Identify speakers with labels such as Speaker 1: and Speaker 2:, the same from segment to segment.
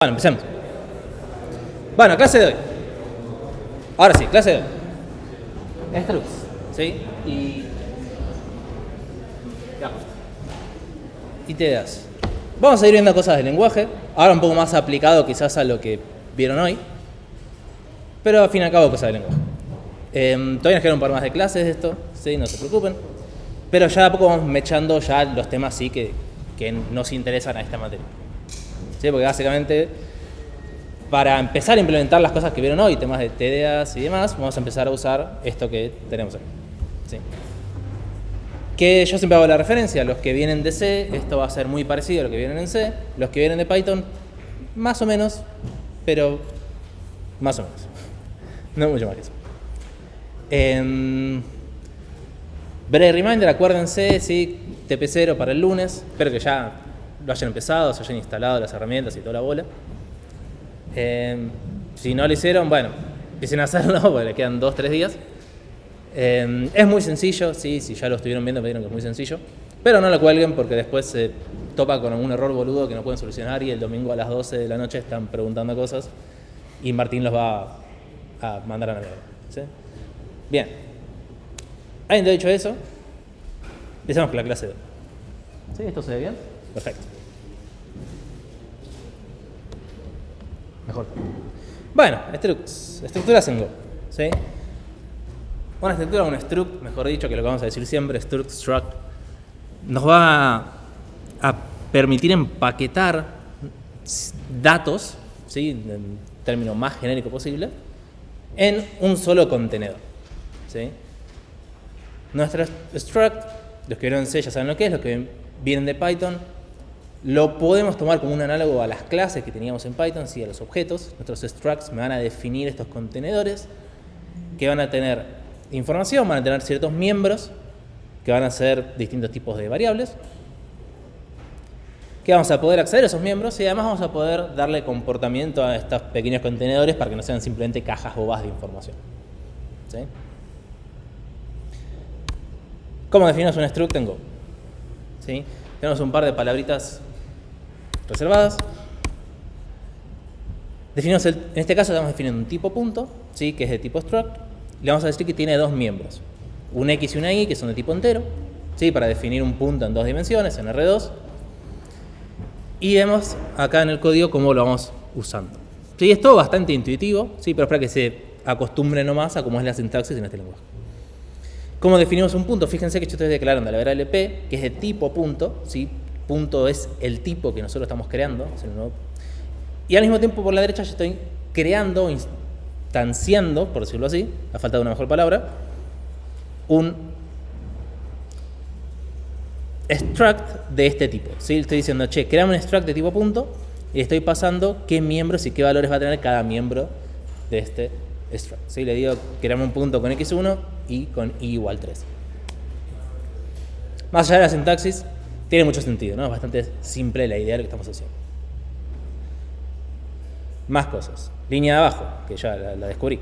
Speaker 1: Bueno, empecemos. Bueno, clase de hoy. Ahora sí, clase de hoy. Structs, ¿sí? Y ideas. Vamos a ir viendo cosas del lenguaje. Ahora un poco más aplicado quizás a lo que vieron hoy. Pero al fin y al cabo cosas del lenguaje. Todavía nos quedan un par más de clases de esto, ¿sí? No se preocupen. Pero ya de a poco vamos mechando ya los temas sí que nos interesan a esta materia. ¿Sí? Porque básicamente, para empezar a implementar las cosas que vieron hoy, temas de TDAs y demás, vamos a empezar a usar esto que tenemos aquí. ¿Sí? Que yo siempre hago la referencia, los que vienen de C, esto va a ser muy parecido a lo que vienen en C, los que vienen de Python, más o menos, pero más o menos. No mucho más que eso. Breve reminder, acuérdense, ¿sí? TP0 para el lunes, espero que ya lo hayan empezado, se hayan instalado las herramientas y toda la bola. Si no lo hicieron, bueno, empiecen a hacerlo porque le quedan 2-3 días. Es muy sencillo, sí, si ya lo estuvieron viendo me dijeron que es muy sencillo, pero no lo cuelguen porque después se topa con algún error boludo que no pueden solucionar y el domingo a las 12 de la noche están preguntando cosas y Martín los va a mandar a la mierda, ¿sí? Bien, habiendo dicho eso, empezamos con la clase de hoy. ¿Sí? ¿Esto se ve bien? Perfecto. Mejor. Bueno, estructuras en Go, ¿sí? Una estructura, un struct, mejor dicho, que lo que vamos a decir siempre, struct, nos va a permitir empaquetar datos, ¿sí? En término más genérico posible, en un solo contenedor, ¿sí? Nuestro struct, los que vieron en C ya saben lo que es, los que vienen de Python, lo podemos tomar como un análogo a las clases que teníamos en Python, sí, a los objetos. Nuestros structs me van a definir estos contenedores que van a tener información, van a tener ciertos miembros que van a ser distintos tipos de variables, que vamos a poder acceder a esos miembros y además vamos a poder darle comportamiento a estos pequeños contenedores para que no sean simplemente cajas bobas de información, ¿sí? ¿Cómo definimos un struct en Go? ¿Sí? Tenemos un par de palabritas reservadas. Definimos en este caso estamos definiendo un tipo punto, ¿sí? Que es de tipo struct. Le vamos a decir que tiene dos miembros, un X y una Y, que son de tipo entero, ¿sí? Para definir un punto en dos dimensiones, en R2. Y vemos acá en el código cómo lo vamos usando. Sí, es todo bastante intuitivo, ¿sí? Pero es para que se acostumbre nomás a cómo es la sintaxis en este lenguaje. ¿Cómo definimos un punto? Fíjense que yo estoy declarando la variable P, que es de tipo punto, ¿sí? Punto es el tipo que nosotros estamos creando, ¿no? Y al mismo tiempo por la derecha yo estoy creando, instanciando, por decirlo así, a falta de una mejor palabra, un struct de este tipo, ¿sí? Estoy diciendo, che, creame un struct de tipo punto y estoy pasando qué miembros y qué valores va a tener cada miembro de este struct, ¿sí? Le digo, creame un punto con x1 y con y igual 3. Más allá de la sintaxis, tiene mucho sentido, ¿no? Es bastante simple la idea de lo que estamos haciendo. Más cosas. Línea de abajo, que ya la descubrí.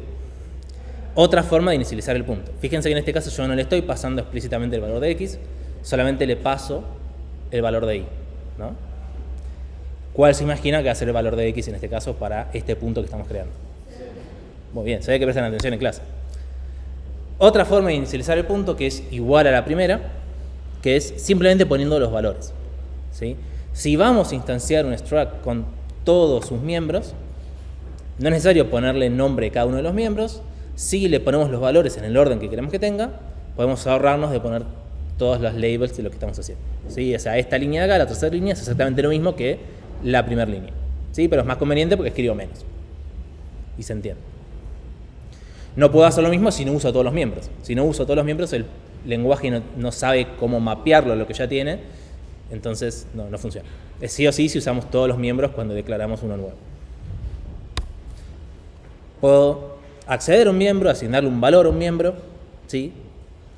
Speaker 1: Otra forma de inicializar el punto. Fíjense que en este caso yo no le estoy pasando explícitamente el valor de x, solamente le paso el valor de y, ¿no? ¿Cuál se imagina que va a ser el valor de x en este caso para este punto que estamos creando? Muy bien, se ve que prestan atención en clase. Otra forma de inicializar el punto, que es igual a la primera, que es simplemente poniendo los valores, ¿sí? Si vamos a instanciar un struct con todos sus miembros, no es necesario ponerle nombre a cada uno de los miembros. Si le ponemos los valores en el orden que queremos que tenga, podemos ahorrarnos de poner todos los labels de lo que estamos haciendo, ¿sí? O sea, esta línea de acá, la tercera línea, es exactamente lo mismo que la primera línea, ¿sí? Pero es más conveniente porque escribo menos y se entiende. No puedo hacer lo mismo si no uso todos los miembros. Si no uso todos los miembros, el lenguaje no sabe cómo mapearlo a lo que ya tiene, entonces no funciona. Es sí o sí si usamos todos los miembros cuando declaramos uno nuevo. Puedo acceder a un miembro, asignarle un valor a un miembro, ¿sí?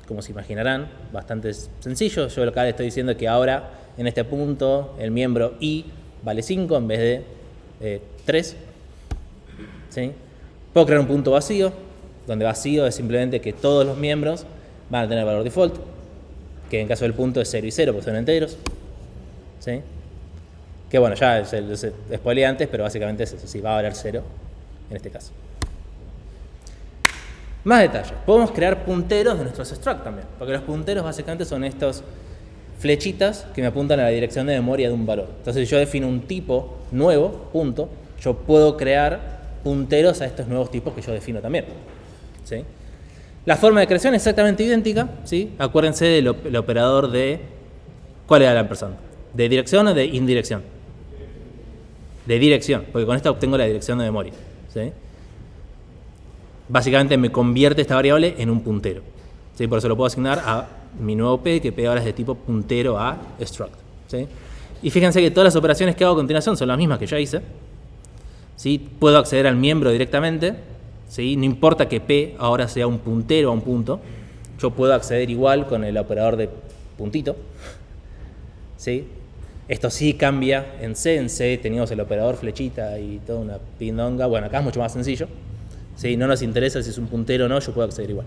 Speaker 1: Como se imaginarán, bastante sencillo. Yo acá le estoy diciendo que ahora, en este punto, el miembro I vale 5 en vez de 3. ¿Sí? Puedo crear un punto vacío, donde vacío es simplemente que todos los miembros van a tener valor default, que en caso del punto es 0 y 0 porque son enteros, ¿sí? Que bueno, ya se spoileé antes, pero básicamente es eso, sí, va a valer 0 en este caso. Más detalles. Podemos crear punteros de nuestros struct también, porque los punteros básicamente son estas flechitas que me apuntan a la dirección de memoria de un valor. Entonces, si yo defino un tipo nuevo, punto, yo puedo crear punteros a estos nuevos tipos que yo defino también. ¿Sí? La forma de creación es exactamente idéntica. ¿Sí? Acuérdense del operador de... ¿Cuál era la ampersand? ¿De dirección o de indirección? De dirección, porque con esto obtengo la dirección de memoria. ¿Sí? Básicamente me convierte esta variable en un puntero. ¿Sí? Por eso lo puedo asignar a mi nuevo P, que P ahora es de tipo puntero a struct. ¿Sí? Y fíjense que todas las operaciones que hago a continuación son las mismas que ya hice. ¿Sí? Puedo acceder al miembro directamente. ¿Sí? No importa que P ahora sea un puntero a un punto. Yo puedo acceder igual con el operador de puntito. ¿Sí? Esto sí cambia en C. En C teníamos el operador flechita y toda una pindonga. Bueno, acá es mucho más sencillo. ¿Sí? No nos interesa si es un puntero o no, yo puedo acceder igual.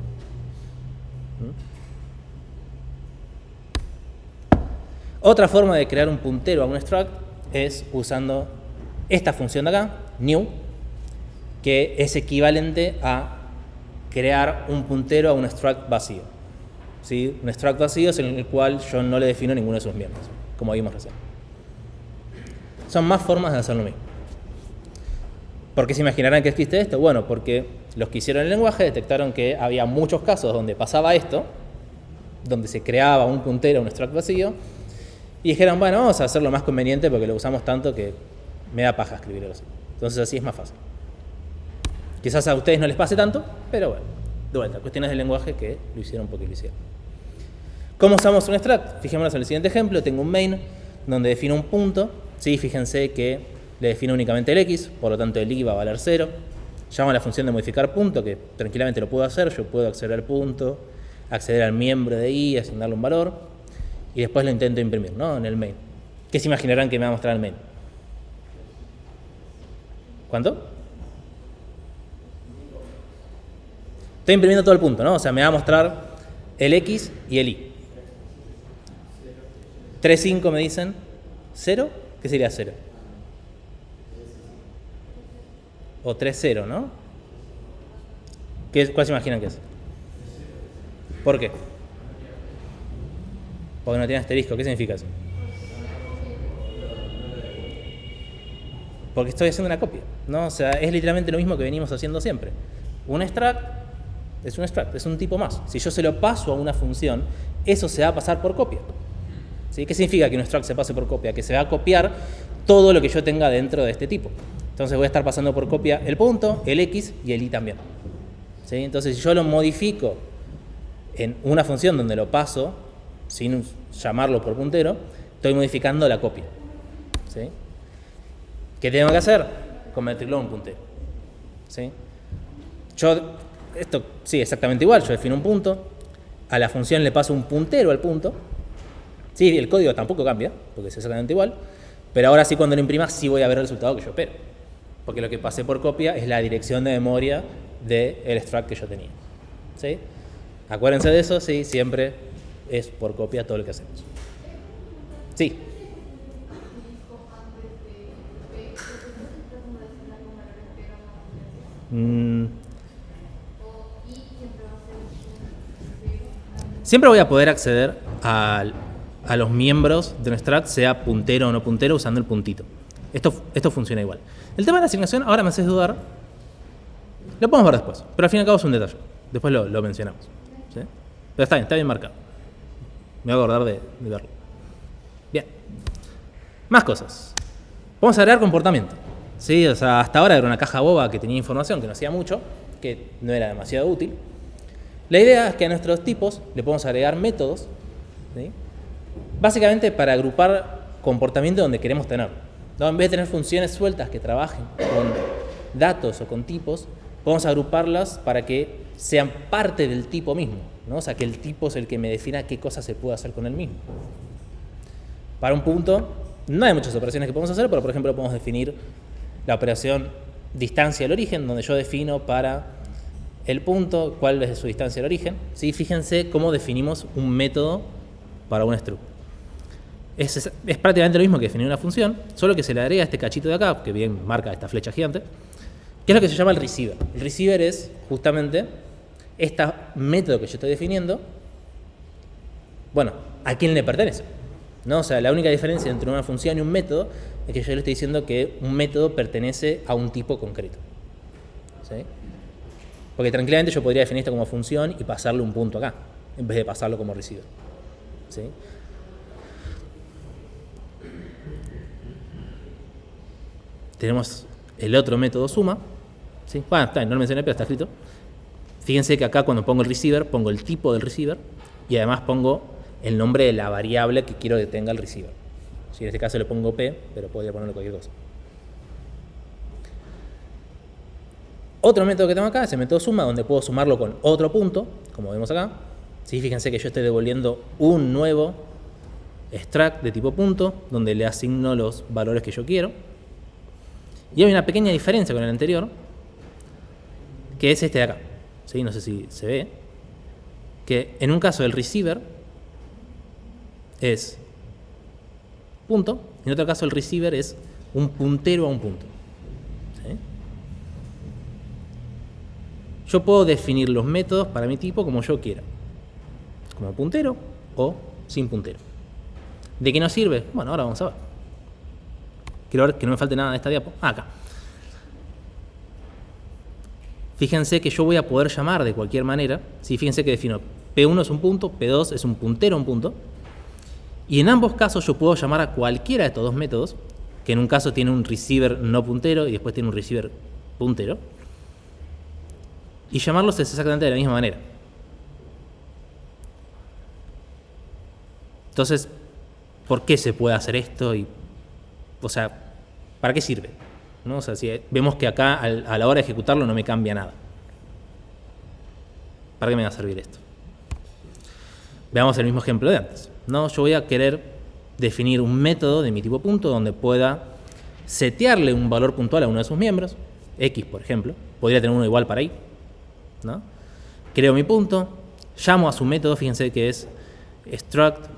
Speaker 1: Otra forma de crear un puntero a un struct es usando esta función de acá, new, que es equivalente a crear un puntero a un struct vacío. ¿Sí? Un struct vacío es en el cual yo no le defino ninguno de sus miembros, como vimos recién. Son más formas de hacer lo mismo. ¿Por qué se imaginarán que existe esto? Bueno, porque los que hicieron el lenguaje detectaron que había muchos casos donde pasaba esto, donde se creaba un puntero a un struct vacío, y dijeron, bueno, vamos a hacerlo más conveniente porque lo usamos tanto que me da paja escribirlo así. Entonces así es más fácil. Quizás a ustedes no les pase tanto, pero bueno, de vuelta, cuestiones del lenguaje que lo hicieron porque lo hicieron. ¿Cómo usamos un struct? Fijémonos en el siguiente ejemplo. Tengo un main donde defino un punto. ¿Sí? Fíjense que le defino únicamente el x, por lo tanto el i va a valer 0. Llamo a la función de modificar punto, que tranquilamente lo puedo hacer. Yo puedo acceder al punto, acceder al miembro de i, asignarle un valor, y después lo intento imprimir, ¿no? En el main. ¿Qué se imaginarán que me va a mostrar el main? ¿Cuánto? Estoy imprimiendo todo el punto, ¿no? O sea, me va a mostrar el x y el y. 3,5 me dicen. ¿0? ¿Qué sería 0? O 3,0, ¿no? ¿Cuál se imaginan que es? ¿Por qué? Porque no tiene asterisco. ¿Qué significa eso? Porque estoy haciendo una copia, ¿no? O sea, es literalmente lo mismo que venimos haciendo siempre. Un struct es un struct, es un tipo más. Si yo se lo paso a una función, eso se va a pasar por copia. ¿Sí? ¿Qué significa que un struct se pase por copia? Que se va a copiar todo lo que yo tenga dentro de este tipo. Entonces voy a estar pasando por copia el punto, el x y el y también. ¿Sí? Entonces si yo lo modifico en una función donde lo paso, sin llamarlo por puntero, estoy modificando la copia. ¿Sí? ¿Qué tengo que hacer? Convertirlo en un puntero. ¿Sí? Esto sí, exactamente igual. Yo defino un punto, a la función le paso un puntero al punto. Sí, el código tampoco cambia, porque es exactamente igual, pero ahora sí cuando lo imprima sí voy a ver el resultado que yo espero, porque lo que pasé por copia es la dirección de memoria del struct que yo tenía. ¿Sí? Acuérdense de eso, sí, siempre es por copia todo lo que hacemos. Sí. Siempre voy a poder acceder a los miembros de un struct, sea puntero o no puntero, usando el puntito. Esto funciona igual. El tema de la asignación ahora me haces dudar. Lo podemos ver después, pero al fin y al cabo es un detalle. Después lo mencionamos. ¿Sí? Pero está bien marcado. Me voy a acordar de verlo. Bien. Más cosas. Vamos a agregar comportamiento. ¿Sí? O sea, hasta ahora era una caja boba que tenía información que no hacía mucho, que no era demasiado útil. La idea es que a nuestros tipos le podemos agregar métodos, ¿sí? Básicamente para agrupar comportamiento donde queremos tener, ¿no? En vez de tener funciones sueltas que trabajen con datos o con tipos, podemos agruparlas para que sean parte del tipo mismo, ¿no? O sea, que el tipo es el que me defina qué cosa se puede hacer con el mismo. Para un punto, no hay muchas operaciones que podemos hacer, pero por ejemplo podemos definir la operación distancia al origen, donde yo defino para el punto cuál es su distancia al origen. ¿Sí? Fíjense cómo definimos un método para un struct. Es prácticamente lo mismo que definir una función, solo que se le agrega este cachito de acá, que bien marca esta flecha gigante, que es lo que se llama el receiver. El receiver es justamente este método que yo estoy definiendo, bueno, ¿a quién le pertenece? ¿No? O sea, la única diferencia entre una función y un método es que yo le estoy diciendo que un método pertenece a un tipo concreto. ¿Sí? Porque tranquilamente yo podría definir esto como función y pasarle un punto acá, en vez de pasarlo como receiver. ¿Sí? Tenemos el otro método suma. ¿Sí? Bueno, no lo mencioné, pero está escrito. Fíjense que acá cuando pongo el receiver, pongo el tipo del receiver y además pongo el nombre de la variable que quiero que tenga el receiver. ¿Sí? En este caso le pongo P, pero podría ponerle cualquier cosa. Otro método que tengo acá es el método suma, donde puedo sumarlo con otro punto, como vemos acá. ¿Sí? Fíjense que yo estoy devolviendo un nuevo extract de tipo punto, donde le asigno los valores que yo quiero. Y hay una pequeña diferencia con el anterior, que es este de acá. ¿Sí? No sé si se ve. Que en un caso el receiver es punto, y en otro caso el receiver es un puntero a un punto. ¿Sí? Yo puedo definir los métodos para mi tipo como yo quiera, como puntero o sin puntero. ¿De qué nos sirve? Bueno, ahora vamos a ver. Quiero ver que no me falte nada de esta diapo. Acá. Fíjense que yo voy a poder llamar de cualquier manera. ¿Sí? Fíjense que defino P1 es un punto, P2 es un puntero a un punto. Y en ambos casos yo puedo llamar a cualquiera de estos dos métodos, que en un caso tiene un receiver no puntero y después tiene un receiver puntero. Y llamarlos es exactamente de la misma manera. Entonces, ¿por qué se puede hacer esto? O sea, ¿para qué sirve? ¿No? O sea, si vemos que acá a la hora de ejecutarlo no me cambia nada. ¿Para qué me va a servir esto? Veamos el mismo ejemplo de antes. ¿No? Yo voy a querer definir un método de mi tipo punto donde pueda setearle un valor puntual a uno de sus miembros, X por ejemplo, podría tener uno igual para Y, ¿no? Creo mi punto, llamo a su método, fíjense que es struct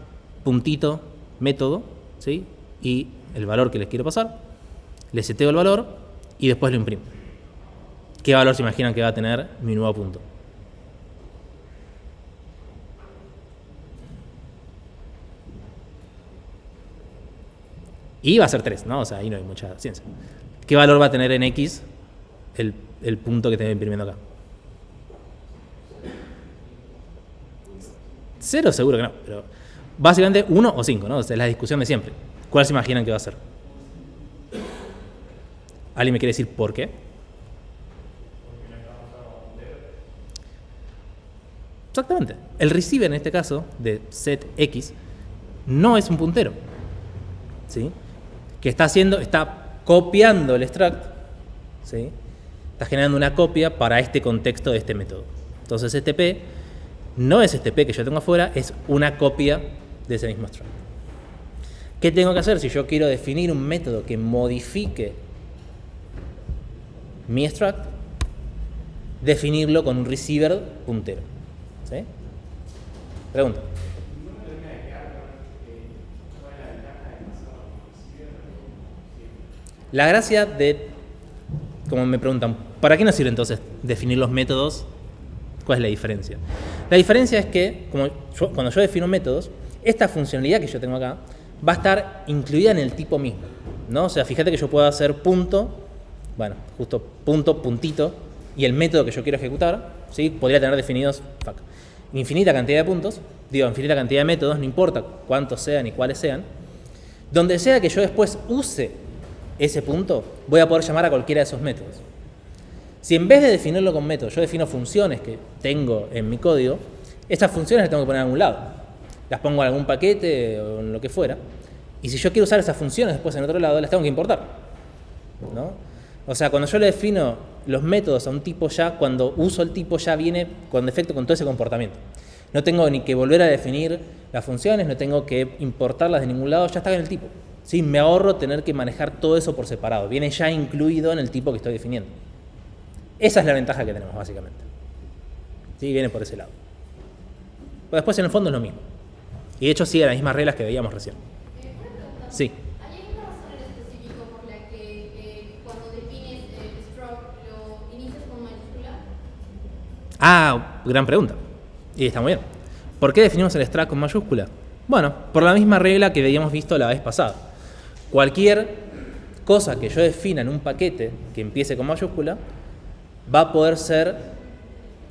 Speaker 1: puntito método, ¿sí? Y el valor que les quiero pasar, le seteo el valor y después lo imprimo. ¿Qué valor se imaginan que va a tener mi nuevo punto? Y va a ser 3, ¿no? O sea, ahí no hay mucha ciencia. ¿Qué valor va a tener en X el punto que estoy imprimiendo acá? 0 seguro que no, pero básicamente 1 o 5, ¿no? O sea, es la discusión de siempre. ¿Cuál se imaginan que va a ser? ¿Alguien me quiere decir por qué? Exactamente. El receiver en este caso, de set X, no es un puntero. ¿Sí? Que está copiando el extract, ¿sí? Está generando una copia para este contexto de este método. Entonces este P no es este P que yo tengo afuera, es una copia de ese mismo extract. ¿Qué tengo que hacer si yo quiero definir un método que modifique mi extract? Definirlo con un receiver puntero. ¿Sí? Pregunta. La gracia de, como me preguntan, ¿para qué nos sirve entonces definir los métodos? ¿Cuál es la diferencia? La diferencia es que cuando yo defino métodos, esta funcionalidad que yo tengo acá va a estar incluida en el tipo mismo, ¿no? O sea, fíjate que yo puedo hacer punto, bueno, justo punto, puntito, y el método que yo quiero ejecutar, ¿sí? Podría tener definidos infinita cantidad de puntos, infinita cantidad de métodos, no importa cuántos sean y cuáles sean. Donde sea que yo después use ese punto, voy a poder llamar a cualquiera de esos métodos. Si en vez de definirlo con métodos, yo defino funciones que tengo en mi código, estas funciones las tengo que poner en algún lado. Las pongo en algún paquete o en lo que fuera. Y si yo quiero usar esas funciones después en otro lado, las tengo que importar, ¿no? O sea, cuando yo le defino los métodos a un tipo ya, cuando uso el tipo ya viene con defecto con todo ese comportamiento. No tengo ni que volver a definir las funciones, no tengo que importarlas de ningún lado, ya está en el tipo. ¿Sí? Me ahorro tener que manejar todo eso por separado. Viene ya incluido en el tipo que estoy definiendo. Esa es la ventaja que tenemos, básicamente. ¿Sí? Viene por ese lado. Pero después, en el fondo, es lo mismo. Y de hecho, sigue las mismas reglas que veíamos recién. Sí.
Speaker 2: ¿Hay alguna razón en específico por la que cuando defines el struct lo inicias con mayúscula?
Speaker 1: Ah, gran pregunta. Y está muy bien. ¿Por qué definimos el struct con mayúscula? Bueno, por la misma regla que habíamos visto la vez pasada. Cualquier cosa que yo defina en un paquete que empiece con mayúscula va a poder ser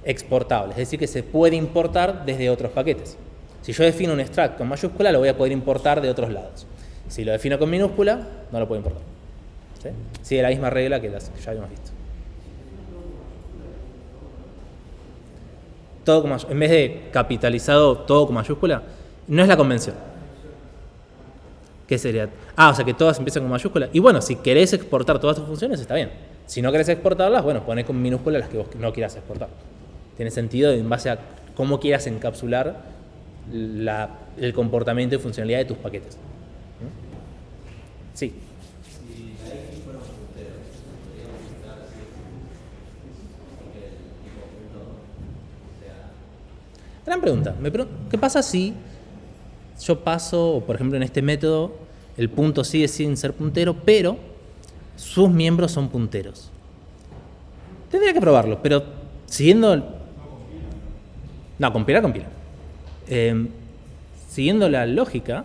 Speaker 1: exportable, es decir, que se puede importar desde otros paquetes. Si yo defino un struct con mayúscula, lo voy a poder importar de otros lados. Si lo defino con minúscula, no lo puedo importar. ¿Sí? Sigue la misma regla que las que ya habíamos visto. Todo con en vez de capitalizado todo con mayúscula, no es la convención. ¿Qué sería? O sea que todas empiezan con mayúscula. Y bueno, si querés exportar todas tus funciones, está bien. Si no querés exportarlas, bueno, poné con minúscula las que vos no quieras exportar. Tiene sentido en base a cómo quieras encapsular el comportamiento y funcionalidad de tus paquetes. Sí. Gran pregunta. ¿Qué pasa si yo paso, por ejemplo, en este método, el punto sigue sin ser puntero, pero sus miembros son punteros? Tendría que probarlo, pero siguiendo... No, compila. Siguiendo la lógica,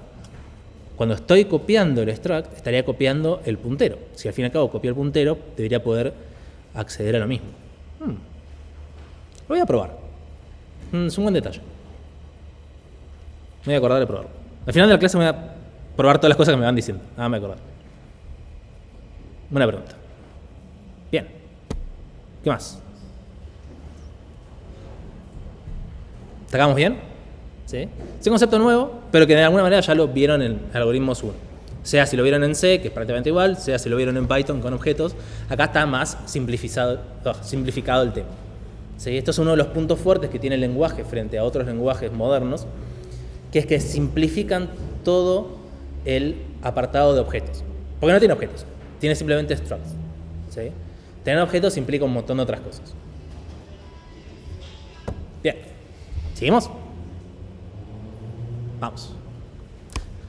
Speaker 1: cuando estoy copiando el struct, estaría copiando el puntero. Si al fin y al cabo copio el puntero, debería poder acceder a lo mismo. Lo voy a probar. Es un buen detalle. Me voy a acordar de probarlo. Al final de la clase me voy a probar todas las cosas que me van diciendo. Me voy a acordar. Buena pregunta. Bien. ¿Qué más? ¿Sacamos bien? ¿Sí? Es un concepto nuevo, pero que de alguna manera ya lo vieron en algoritmos 1. Sea si lo vieron en C, que es prácticamente igual, sea si lo vieron en Python con objetos. Acá está más simplificado el tema. ¿Sí? Esto es uno de los puntos fuertes que tiene el lenguaje frente a otros lenguajes modernos, que es que simplifican todo el apartado de objetos. Porque no tiene objetos, tiene simplemente structs. ¿Sí? Tener objetos implica un montón de otras cosas. Bien, ¿seguimos? Vamos.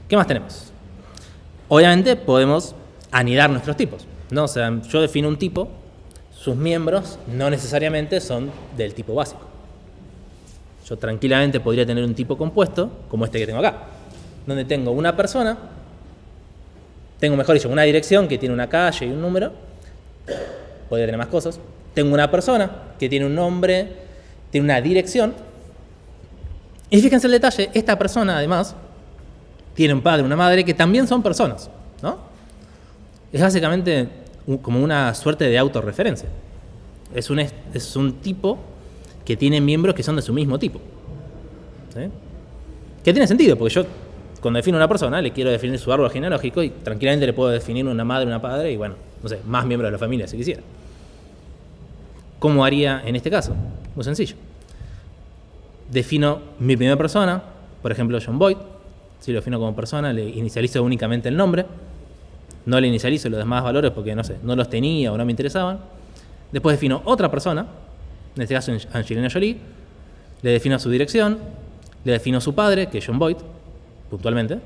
Speaker 1: ¿Qué más tenemos? Obviamente podemos anidar nuestros tipos, ¿no? O sea, yo defino un tipo, sus miembros no necesariamente son del tipo básico. Yo tranquilamente podría tener un tipo compuesto, como este que tengo acá, donde tengo una persona, tengo, mejor dicho, una dirección que tiene una calle y un número, podría tener más cosas, tengo una persona que tiene un nombre, tiene una dirección, y fíjense el detalle, esta persona además tiene un padre, una madre, que también son personas, ¿no? Es básicamente como una suerte de autorreferencia. Es un tipo que tiene miembros que son de su mismo tipo. ¿Sí? Que tiene sentido, porque yo cuando defino una persona le quiero definir su árbol genealógico y tranquilamente le puedo definir una madre, una padre y bueno, no sé, más miembros de la familia si quisiera. ¿Cómo haría en este caso? Muy sencillo. Defino mi primera persona, por ejemplo John Boyd. Si lo defino como persona, le inicializo únicamente el nombre. No le inicializo los demás valores porque, no sé, no los tenía o no me interesaban. Después defino otra persona, en este caso Angelina Jolie. Le defino su dirección, le defino su padre, que es John Boyd, puntualmente.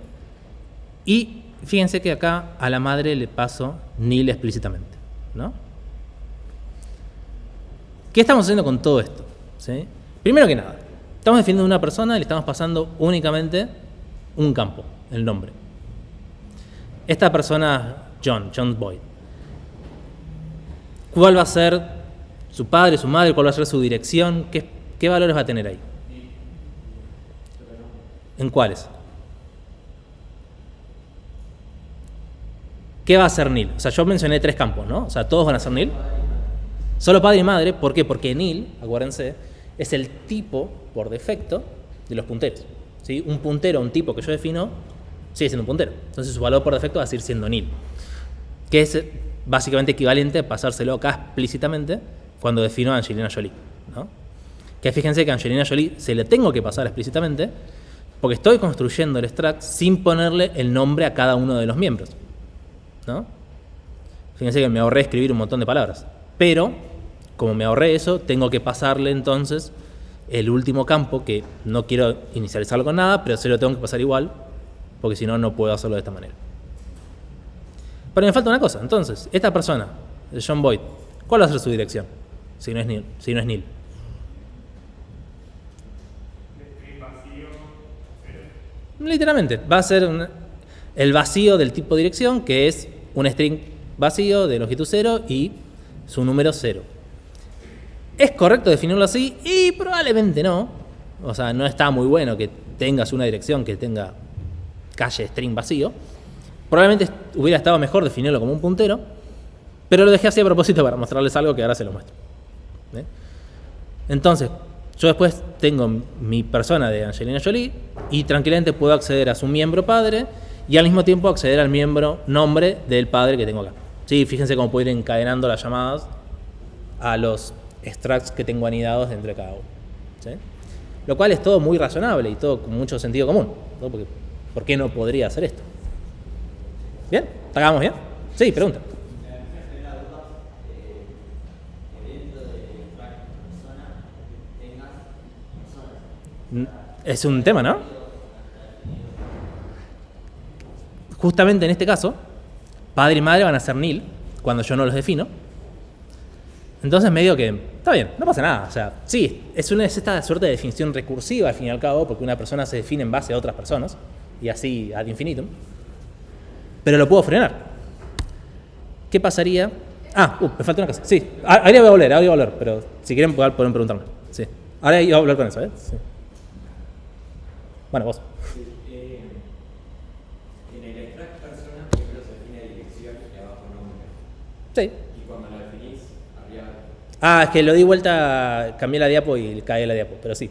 Speaker 1: Y fíjense que acá a la madre le paso Neil explícitamente, ¿no? ¿Qué estamos haciendo con todo esto? ¿Sí? Primero que nada, estamos definiendo una persona y le estamos pasando únicamente un campo, el nombre. Esta persona, John Boyd, ¿cuál va a ser su padre, su madre? ¿Cuál va a ser su dirección? ¿Qué valores va a tener ahí? ¿En cuáles? ¿Qué va a ser Neil? O sea, yo mencioné 3 campos, ¿no? O sea, todos van a ser Neil. Solo padre y madre. ¿Por qué? Porque Neil, acuérdense, es el tipo por defecto de los punteros. ¿Sí? Un puntero, un tipo que yo defino, sigue siendo un puntero. Entonces su valor por defecto va a seguir siendo Neil. Que es básicamente equivalente a pasárselo acá explícitamente cuando defino a Angelina Jolie, ¿no? Que fíjense que a Angelina Jolie se le tengo que pasar explícitamente porque estoy construyendo el struct sin ponerle el nombre a cada uno de los miembros, ¿no? Fíjense que me ahorré escribir un montón de palabras. Pero, como me ahorré eso, tengo que pasarle entonces el último campo, que no quiero inicializarlo con nada, pero se lo tengo que pasar igual, porque si no, no puedo hacerlo de esta manera. Pero me falta una cosa. Entonces, esta persona, el John Boyd, ¿cuál va a ser su dirección? Si no es nil. Literalmente, va a ser el vacío del tipo dirección, que es un string vacío de longitud 0 y su número 0. ¿Es correcto definirlo así? Y probablemente no. O sea, no está muy bueno que tengas una dirección que tenga calle string vacío. Probablemente hubiera estado mejor definirlo como un puntero, pero lo dejé así a propósito para mostrarles algo que ahora se lo muestro. Entonces, yo después tengo mi persona de Angelina Jolie y tranquilamente puedo acceder a su miembro padre y al mismo tiempo acceder al miembro nombre del padre que tengo acá. Sí, fíjense cómo puedo ir encadenando las llamadas a los structs que tengo anidados dentro de cada uno. ¿Sí? Lo cual es todo muy razonable y todo con mucho sentido común, ¿no? Porque, ¿por qué no podría hacer esto? ¿Bien? ¿Hagamos bien? Sí, pregunta. Es un tema, ¿no? Justamente en este caso, padre y madre van a ser nil cuando yo no los defino. Entonces medio que, está bien, no pasa nada. O sea, sí, es esta suerte de definición recursiva al fin y al cabo, porque una persona se define en base a otras personas, y así ad infinitum. Pero lo puedo frenar. ¿Qué pasaría? Me falta una cosa. Sí, ahora voy a volver, pero si quieren pueden preguntarme. Sí. Ahora iba a hablar con eso, ¿eh? Sí. Bueno, vos.
Speaker 3: En el extract persona primero se define dirección y abajo nombre.
Speaker 1: Sí.
Speaker 3: Y cuando lo definís, arriba.
Speaker 1: Es que lo di vuelta, cambié la diapo y caí la diapo, pero sí.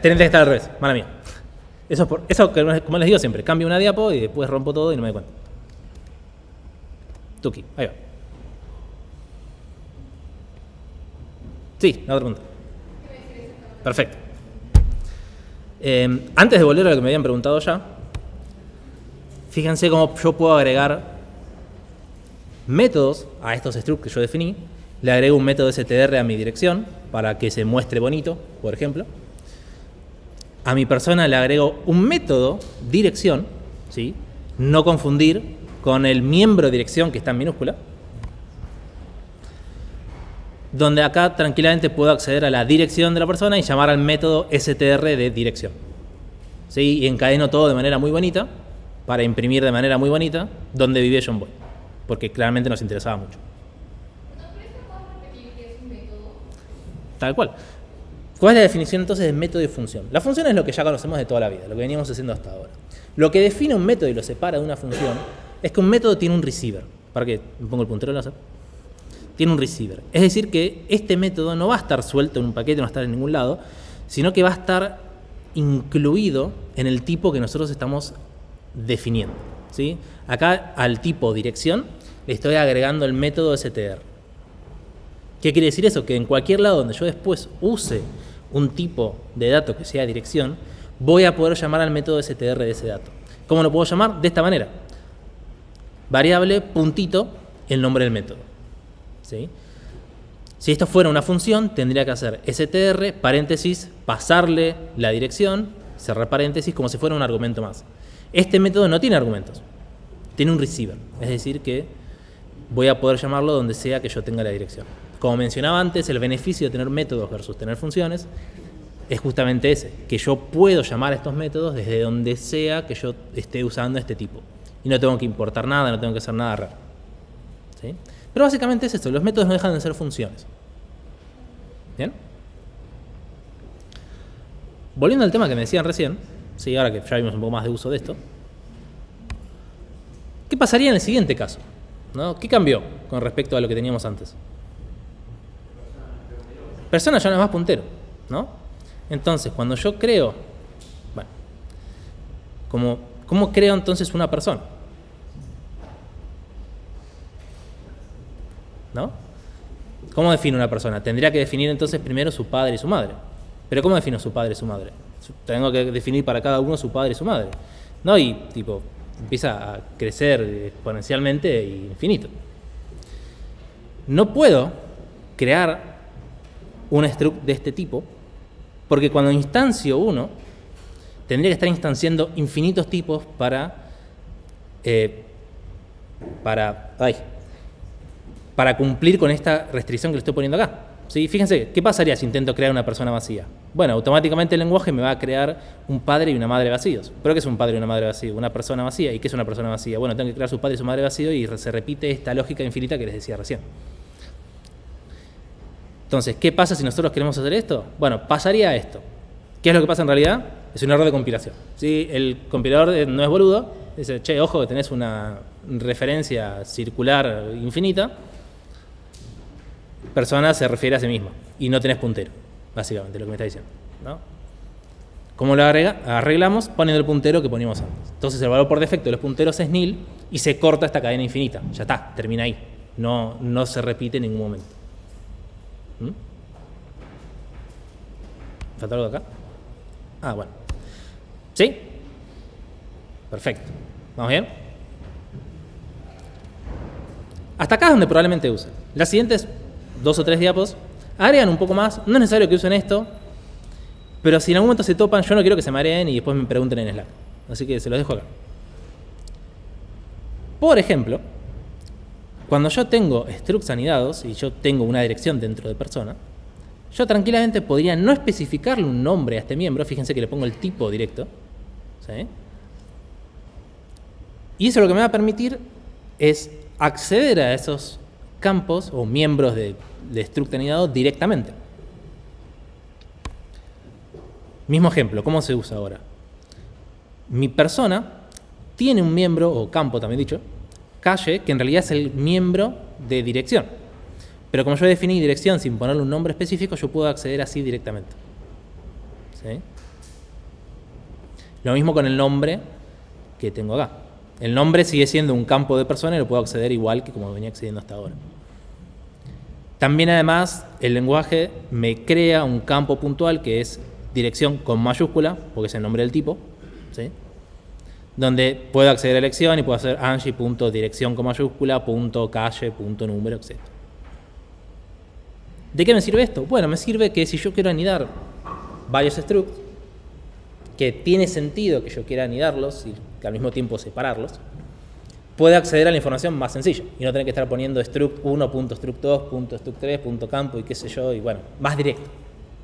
Speaker 1: Tenés que estar al revés, mala mía. Eso como les digo siempre, cambio una diapo y después rompo todo y no me doy cuenta. Tuki, ahí va. Sí, la otra pregunta. Perfecto. Antes de volver a lo que me habían preguntado ya, fíjense cómo yo puedo agregar métodos a estos structs que yo definí. Le agrego un método str a mi dirección para que se muestre bonito, por ejemplo. A mi persona le agrego un método dirección, ¿sí? No confundir con el miembro dirección que está en minúscula, donde acá tranquilamente puedo acceder a la dirección de la persona y llamar al método str de dirección. ¿Sí? Y encadeno todo de manera muy bonita, para imprimir de manera muy bonita donde vive John Boyd, porque claramente nos interesaba mucho. Tal cual. ¿Cuál es la definición entonces de método y función? La función es lo que ya conocemos de toda la vida, lo que veníamos haciendo hasta ahora. Lo que define un método y lo separa de una función es que un método tiene un receiver. ¿Para qué? Me pongo el puntero láser. Tiene un receiver. Es decir que este método no va a estar suelto en un paquete, no va a estar en ningún lado, sino que va a estar incluido en el tipo que nosotros estamos definiendo. ¿Sí? Acá al tipo dirección le estoy agregando el método str. ¿Qué quiere decir eso? Que en cualquier lado donde yo después use un tipo de dato que sea dirección, voy a poder llamar al método str de ese dato. ¿Cómo lo puedo llamar? De esta manera. Variable, puntito, el nombre del método. ¿Sí? Si esto fuera una función, tendría que hacer str, paréntesis, pasarle la dirección, cerrar paréntesis, como si fuera un argumento más. Este método no tiene argumentos, tiene un receiver. Es decir que voy a poder llamarlo donde sea que yo tenga la dirección. Como mencionaba antes, el beneficio de tener métodos versus tener funciones es justamente ese, que yo puedo llamar a estos métodos desde donde sea que yo esté usando este tipo. Y no tengo que importar nada, no tengo que hacer nada raro. ¿Sí? Pero básicamente es esto, los métodos no dejan de ser funciones. ¿Bien? Volviendo al tema que me decían recién, sí, ahora que ya vimos un poco más de uso de esto, ¿qué pasaría en el siguiente caso? ¿No? ¿Qué cambió con respecto a lo que teníamos antes? Persona ya no es más puntero, ¿no? Entonces, cuando yo creo, bueno, ¿cómo creo entonces una persona? ¿No? ¿Cómo defino una persona? Tendría que definir entonces primero su padre y su madre. Pero ¿cómo defino su padre y su madre? Tengo que definir para cada uno su padre y su madre, ¿no? Y tipo, empieza a crecer exponencialmente e infinito. No puedo crear un struct de este tipo, porque cuando instancio uno, tendría que estar instanciando infinitos tipos para para cumplir con esta restricción que le estoy poniendo acá. ¿Sí? Fíjense, ¿qué pasaría si intento crear una persona vacía? Bueno, automáticamente el lenguaje me va a crear un padre y una madre vacíos. ¿Pero qué es un padre y una madre vacío? Una persona vacía. ¿Y qué es una persona vacía? Bueno, tengo que crear su padre y su madre vacío y se repite esta lógica infinita que les decía recién. Entonces, ¿qué pasa si nosotros queremos hacer esto? Bueno, pasaría esto. ¿Qué es lo que pasa en realidad? Es un error de compilación. ¿Sí? El compilador no es boludo. Dice, che, ojo que tenés una referencia circular infinita. Persona se refiere a sí misma y no tenés puntero, básicamente, lo que me está diciendo, ¿no? ¿Cómo lo arreglamos? Poniendo el puntero que poníamos antes. Entonces el valor por defecto de los punteros es nil y se corta esta cadena infinita. Ya está, termina ahí. No se repite en ningún momento. ¿Falta algo de acá? Ah, bueno. ¿Sí? Perfecto. ¿Vamos bien? Hasta acá es donde probablemente use. Las siguientes 2 o 3 diapos agregan un poco más. No es necesario que usen esto, pero si en algún momento se topan, yo no quiero que se mareen y después me pregunten en Slack. Así que se los dejo acá. Por ejemplo, cuando yo tengo structs anidados y yo tengo una dirección dentro de persona, yo tranquilamente podría no especificarle un nombre a este miembro. Fíjense que le pongo el tipo directo, ¿sí? Y eso lo que me va a permitir es acceder a esos campos o miembros de struct anidado directamente. Mismo ejemplo, ¿cómo se usa ahora? Mi persona tiene un miembro, o campo también dicho, calle, que en realidad es el miembro de dirección. Pero como yo definí dirección sin ponerle un nombre específico, yo puedo acceder así directamente. ¿Sí? Lo mismo con el nombre que tengo acá. El nombre sigue siendo un campo de persona y lo puedo acceder igual que como venía accediendo hasta ahora. También además el lenguaje me crea un campo puntual que es dirección con mayúscula, porque es el nombre del tipo, ¿sí? Donde puedo acceder a elección y puedo hacer Angie.dirección con mayúscula, .calle, .número, etc. ¿De qué me sirve esto? Bueno, me sirve que si yo quiero anidar varios structs, que tiene sentido que yo quiera anidarlos y que al mismo tiempo separarlos, puede acceder a la información más sencilla y no tener que estar poniendo struct 1, .struct 2, .struct 3, .campo y qué sé yo, y bueno, más directo.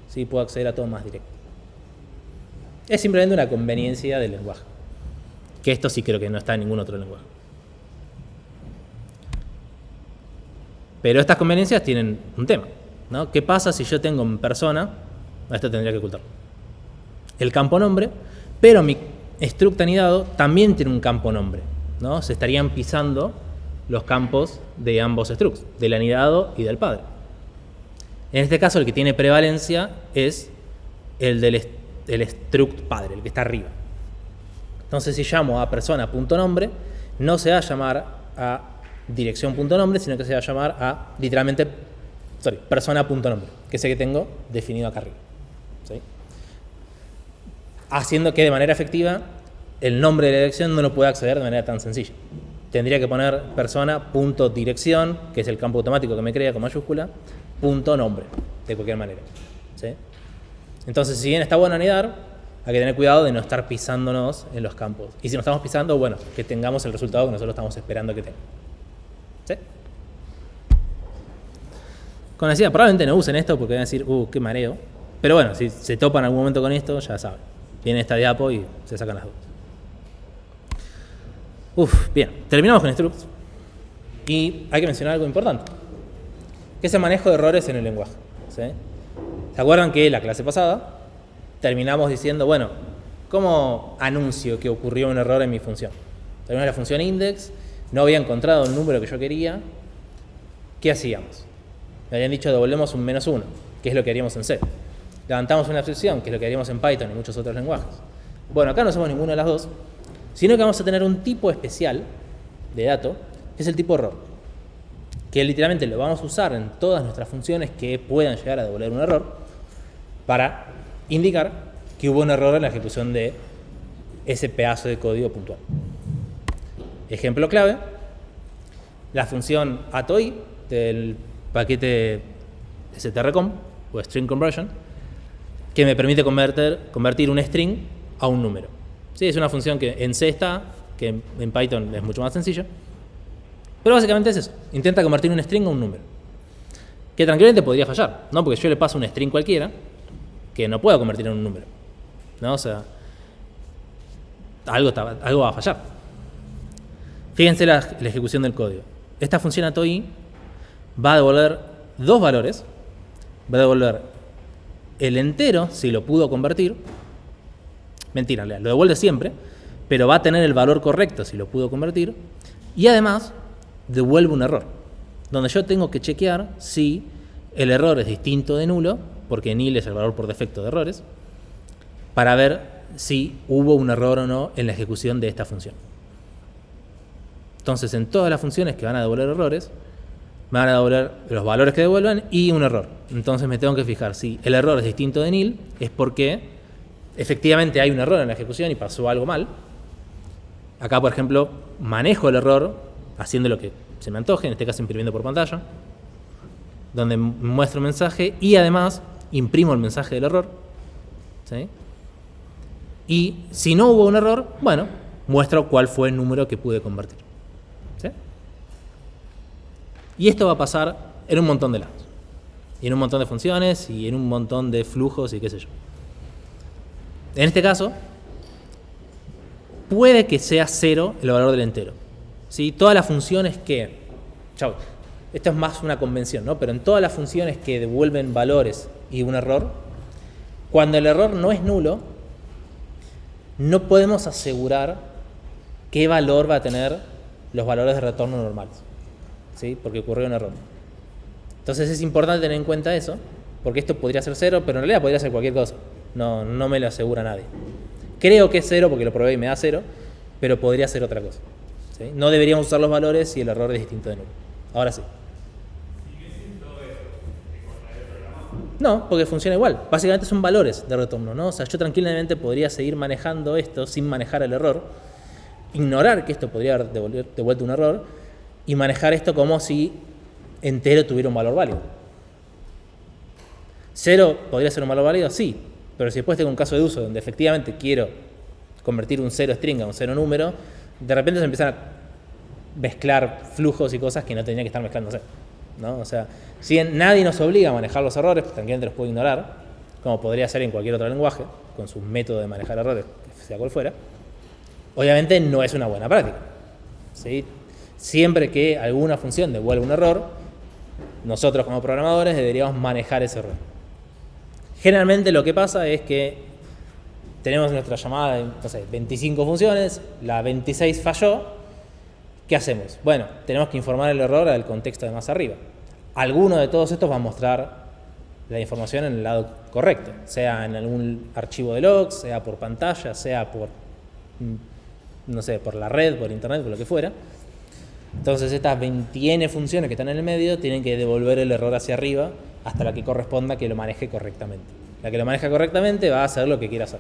Speaker 1: Sí, puedo acceder a todo más directo. Es simplemente una conveniencia del lenguaje, que esto sí creo que no está en ningún otro lenguaje. Pero estas conveniencias tienen un tema, ¿no? ¿Qué pasa si yo tengo en persona, esto tendría que ocultarlo, el campo nombre, pero mi struct anidado también tiene un campo nombre, ¿no? Se estarían pisando los campos de ambos structs, del anidado y del padre. En este caso, el que tiene prevalencia es el del struct padre, el que está arriba. Entonces, si llamo a persona.nombre, no se va a llamar a dirección.nombre, sino que se va a llamar a, literalmente, persona.nombre, que es el que tengo definido acá arriba. ¿Sí? Haciendo que de manera efectiva el nombre de la dirección no lo pueda acceder de manera tan sencilla. Tendría que poner persona.dirección, que es el campo automático que me crea con mayúscula, .nombre, de cualquier manera. ¿Sí? Entonces, si bien está bueno anidar, hay que tener cuidado de no estar pisándonos en los campos. Y si nos estamos pisando, bueno, que tengamos el resultado que nosotros estamos esperando que tenga. ¿Sí? Como decía, probablemente no usen esto porque van a decir, qué mareo. Pero bueno, si se topan en algún momento con esto, ya saben. Viene esta diapo y se sacan las dudas. Bien, terminamos con structs. Y hay que mencionar algo importante, que es el manejo de errores en el lenguaje. ¿Sí? ¿Se acuerdan que la clase pasada terminamos diciendo, bueno, ¿cómo anuncio que ocurrió un error en mi función? Tenemos la función index, no había encontrado el número que yo quería. ¿Qué hacíamos? Me habían dicho devolvemos un -1, que es lo que haríamos en C. Levantamos una excepción, que es lo que haríamos en Python y muchos otros lenguajes. Bueno, acá no somos ninguna de las dos, sino que vamos a tener un tipo especial de dato, que es el tipo error, que literalmente lo vamos a usar en todas nuestras funciones que puedan llegar a devolver un error para indicar que hubo un error en la ejecución de ese pedazo de código puntual. Ejemplo clave, la función atoy del paquete strcom o string conversion, que me permite convertir un string a un número. Sí, es una función que en C está, que en Python es mucho más sencilla, Pero básicamente es eso. Intenta convertir un string a un número. Que tranquilamente podría fallar, ¿no? Porque yo le paso un string cualquiera que no puedo convertir en un número, ¿no? O sea, algo va a fallar. Fíjense la ejecución del código. Esta función atoI va a devolver dos valores. Va a devolver el entero, si lo pudo convertir. Mentira, lo devuelve siempre, pero va a tener el valor correcto si lo pudo convertir. Y además, devuelve un error, donde yo tengo que chequear si el error es distinto de nulo, porque nil es el valor por defecto de errores, para ver si hubo un error o no en la ejecución de esta función. Entonces, en todas las funciones que van a devolver errores, me van a devolver los valores que devuelvan y un error. Entonces me tengo que fijar si el error es distinto de nil, es porque efectivamente hay un error en la ejecución y pasó algo mal. Acá, por ejemplo, manejo el error haciendo lo que se me antoje, en este caso imprimiendo por pantalla, donde muestro un mensaje y además imprimo el mensaje del error. ¿Sí? Y si no hubo un error, bueno, muestro cuál fue el número que pude convertir. ¿Sí? Y esto va a pasar en un montón de lados. Y en un montón de funciones, y en un montón de flujos, y qué sé yo. En este caso, puede que sea 0 el valor del entero. ¿Sí? Todas las funciones que... Chau, esto es más una convención, ¿no? Pero en todas las funciones que devuelven valores y un error, cuando el error no es nulo, no podemos asegurar qué valor va a tener los valores de retorno normales. ¿Sí? Porque ocurrió un error. Entonces es importante tener en cuenta eso, porque esto podría ser 0, pero en realidad podría ser cualquier cosa. No me lo asegura nadie. Creo que es 0 porque lo probé y me da 0, pero podría ser otra cosa. ¿Sí? No deberíamos usar los valores si el error es distinto de nulo. Ahora sí. No, porque funciona igual. Básicamente son valores de retorno, ¿no? O sea, yo tranquilamente podría seguir manejando esto sin manejar el error, ignorar que esto podría haber devuelto un error y manejar esto como si entero tuviera un valor válido. 0 podría ser un valor válido, sí, pero si después tengo un caso de uso donde efectivamente quiero convertir un 0 string a un 0 número, de repente se empiezan a mezclar flujos y cosas que no tenía que estar mezclándose, ¿no? O sea, si nadie nos obliga a manejar los errores, pues tranquilamente los puedo ignorar, como podría ser en cualquier otro lenguaje, con su método de manejar errores, sea cual fuera. Obviamente no es una buena práctica, ¿sí? Siempre que alguna función devuelva un error, nosotros como programadores deberíamos manejar ese error. Generalmente lo que pasa es que tenemos nuestra llamada de, no sé, 25 funciones, la 26 falló. ¿Qué hacemos? Bueno, tenemos que informar el error al contexto de más arriba. Alguno de todos estos va a mostrar la información en el lado correcto, sea en algún archivo de logs, sea por pantalla, sea por, no sé, por la red, por internet, por lo que fuera. Entonces estas 20n funciones que están en el medio tienen que devolver el error hacia arriba hasta la que corresponda que lo maneje correctamente. La que lo maneja correctamente va a hacer lo que quiera hacer.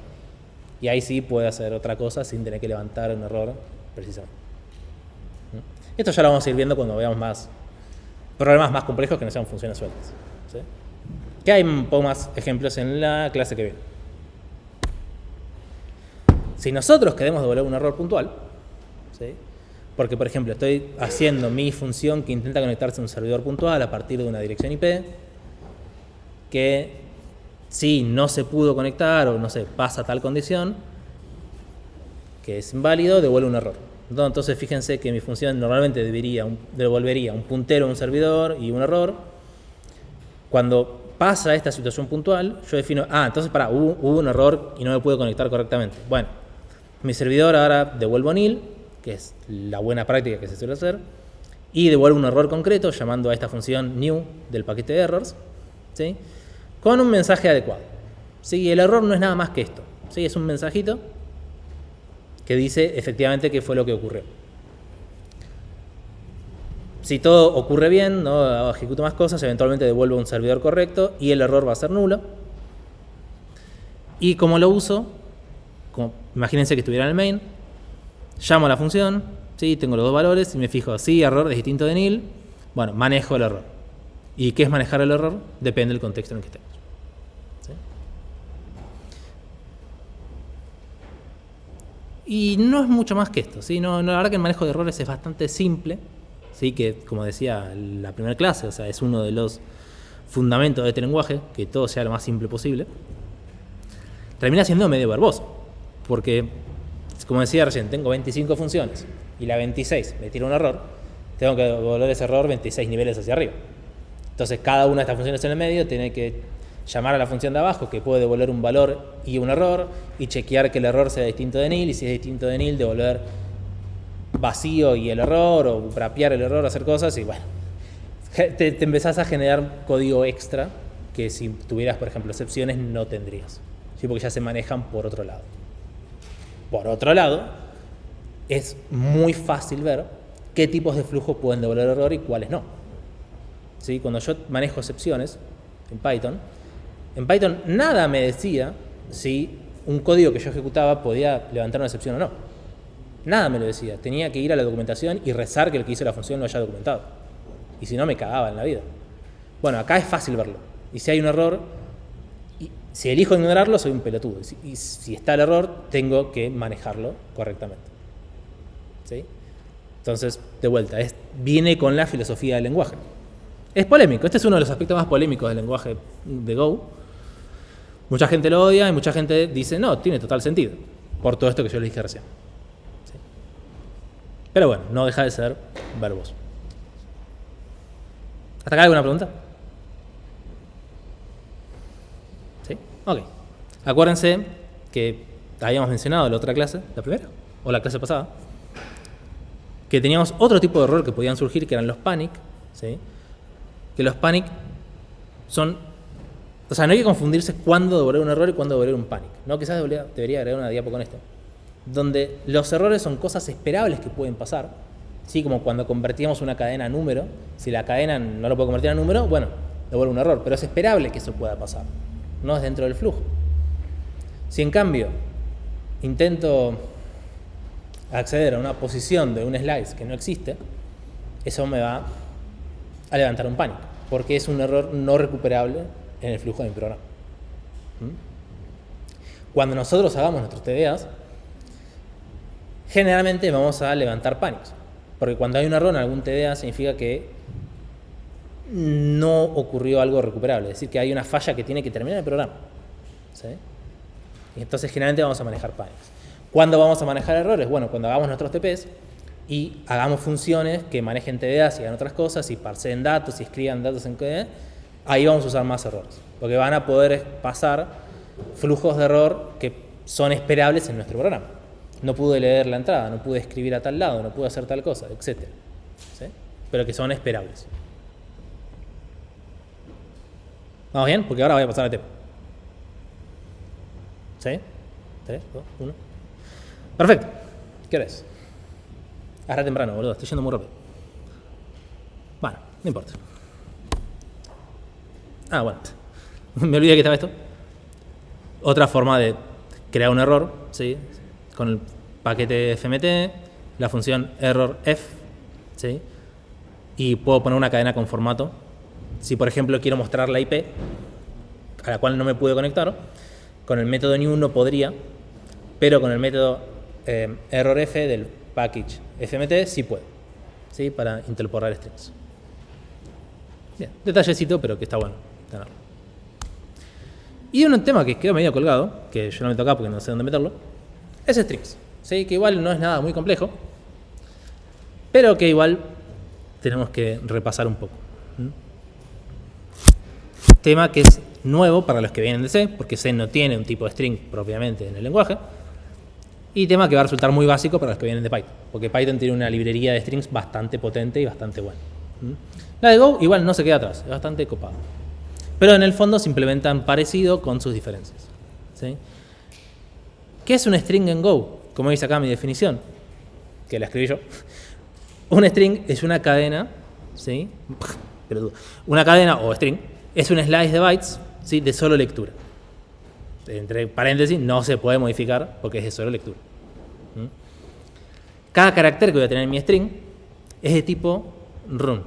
Speaker 1: Y ahí sí puede hacer otra cosa sin tener que levantar un error precisamente. Esto ya lo vamos a ir viendo cuando veamos más problemas más complejos que no sean funciones sueltas. ¿Sí? Que hay un poco más ejemplos en la clase que viene. Si nosotros queremos devolver un error puntual, ¿sí? Porque, por ejemplo, estoy haciendo mi función que intenta conectarse a un servidor puntual a partir de una dirección IP, que si no se pudo conectar o no sé, pasa tal condición, que es inválido, devuelve un error. Entonces, fíjense que mi función normalmente devolvería un puntero a un servidor y un error. Cuando pasa esta situación puntual, yo defino, entonces hubo un error y no me puedo conectar correctamente. Bueno, mi servidor ahora devuelvo nil, que es la buena práctica que se suele hacer, y devuelvo un error concreto llamando a esta función new del paquete de errors, ¿sí? Con un mensaje adecuado. ¿Sí? El error no es nada más que esto, ¿sí? Es un mensajito que dice efectivamente qué fue lo que ocurrió. Si todo ocurre bien, no ejecuto más cosas, eventualmente devuelvo un servidor correcto y el error va a ser nulo. Y como lo uso, imagínense que estuviera en el main, llamo a la función, ¿sí? Tengo los dos valores y me fijo si error es distinto de nil, bueno, manejo el error. ¿Y qué es manejar el error? Depende del contexto en el que estemos. ¿Sí? Y no es mucho más que esto, ¿sí? La verdad que el manejo de errores es bastante simple, ¿sí? Que, como decía la primera clase, o sea, es uno de los fundamentos de este lenguaje, que todo sea lo más simple posible, termina siendo medio verboso. Porque, como decía recién, tengo 25 funciones y la 26 me tira un error, tengo que devolver ese error 26 niveles hacia arriba. Entonces, cada una de estas funciones en el medio tiene que llamar a la función de abajo, que puede devolver un valor y un error, y chequear que el error sea distinto de nil, y si es distinto de nil, devolver vacío y el error, o brapear el error, hacer cosas, y bueno, te empezás a generar código extra que si tuvieras, por ejemplo, excepciones no tendrías, ¿sí? Porque ya se manejan por otro lado. Por otro lado, es muy fácil ver qué tipos de flujo pueden devolver error y cuáles no. ¿Sí? Cuando yo manejo excepciones en Python nada me decía si un código que yo ejecutaba podía levantar una excepción o no. Nada me lo decía. Tenía que ir a la documentación y rezar que el que hizo la función lo haya documentado. Y si no, me cagaba en la vida. Bueno, acá es fácil verlo. Y si hay un error, y si elijo ignorarlo, soy un pelotudo. Y si está el error, tengo que manejarlo correctamente. ¿Sí? Entonces, de vuelta, viene con la filosofía del lenguaje. Es polémico. Este es uno de los aspectos más polémicos del lenguaje de Go. Mucha gente lo odia y mucha gente dice, no, tiene total sentido, por todo esto que yo les dije recién. ¿Sí? Pero bueno, no deja de ser verboso. ¿Hasta acá alguna pregunta? ¿Sí? Ok. Acuérdense que habíamos mencionado en la otra clase, la primera, o la clase pasada, que teníamos otro tipo de error que podían surgir, que eran los panic, ¿sí? Que los panic son... O sea, no hay que confundirse cuándo devolver un error y cuándo devolver un panic, ¿no? Quizás debería agregar una diapo con esto. Donde los errores son cosas esperables que pueden pasar, ¿sí? Como cuando convertíamos una cadena a número. Si la cadena no lo puedo convertir a número, bueno, devuelve un error. Pero es esperable que eso pueda pasar. No es dentro del flujo. Si en cambio intento acceder a una posición de un slice que no existe, eso me va a levantar un panic, porque es un error no recuperable en el flujo de mi programa. Cuando nosotros hagamos nuestros TDAs, generalmente vamos a levantar pánicos, porque cuando hay un error en algún TDA significa que no ocurrió algo recuperable, es decir, que hay una falla que tiene que terminar el programa. ¿Sí? Y entonces generalmente vamos a manejar pánicos. ¿Cuándo vamos a manejar errores? Bueno, cuando hagamos nuestros TPs y hagamos funciones que manejen TDAs y hagan otras cosas, y parseen datos y escriban datos en TDA, ahí vamos a usar más errores, porque van a poder pasar flujos de error que son esperables en nuestro programa. No pude leer la entrada, no pude escribir a tal lado, no pude hacer tal cosa, etc. ¿Sí? Pero que son esperables. ¿Vamos bien? Porque ahora voy a pasar al tema. ¿Sí? 3, 2, 1. Perfecto. ¿Qué hora es? Ahora temprano, boludo. Estoy yendo muy rápido. Bueno, no importa. Ah, bueno. Me olvidé que estaba esto. Otra forma de crear un error, ¿sí? Con el paquete FMT, la función errorf, ¿sí? Y puedo poner una cadena con formato. Si, por ejemplo, quiero mostrar la IP, a la cual no me pude conectar, con el método new no podría, pero con el método errorf del package FMT sí puedo, ¿sí? Para interpolar strings. Bien, detallecito, pero que está bueno tenerlo. Y un tema que quedó medio colgado, que yo no me toco acá porque no sé dónde meterlo, es strings, ¿sí? Que igual no es nada muy complejo, pero que igual tenemos que repasar un poco. Tema que es nuevo para los que vienen de C, porque C no tiene un tipo de string propiamente en el lenguaje, y tema que va a resultar muy básico para los que vienen de Python, porque Python tiene una librería de strings bastante potente y bastante buena. La de Go igual no se queda atrás, es bastante copada. Pero en el fondo se implementan parecido con sus diferencias. ¿Sí? ¿Qué es un string en Go? Como dice acá mi definición, que la escribí yo. Un string es una cadena, ¿sí? Una cadena o string es un slice de bytes, ¿sí? De solo lectura. Entre paréntesis, no se puede modificar porque es de solo lectura. Cada carácter que voy a tener en mi string es de tipo run.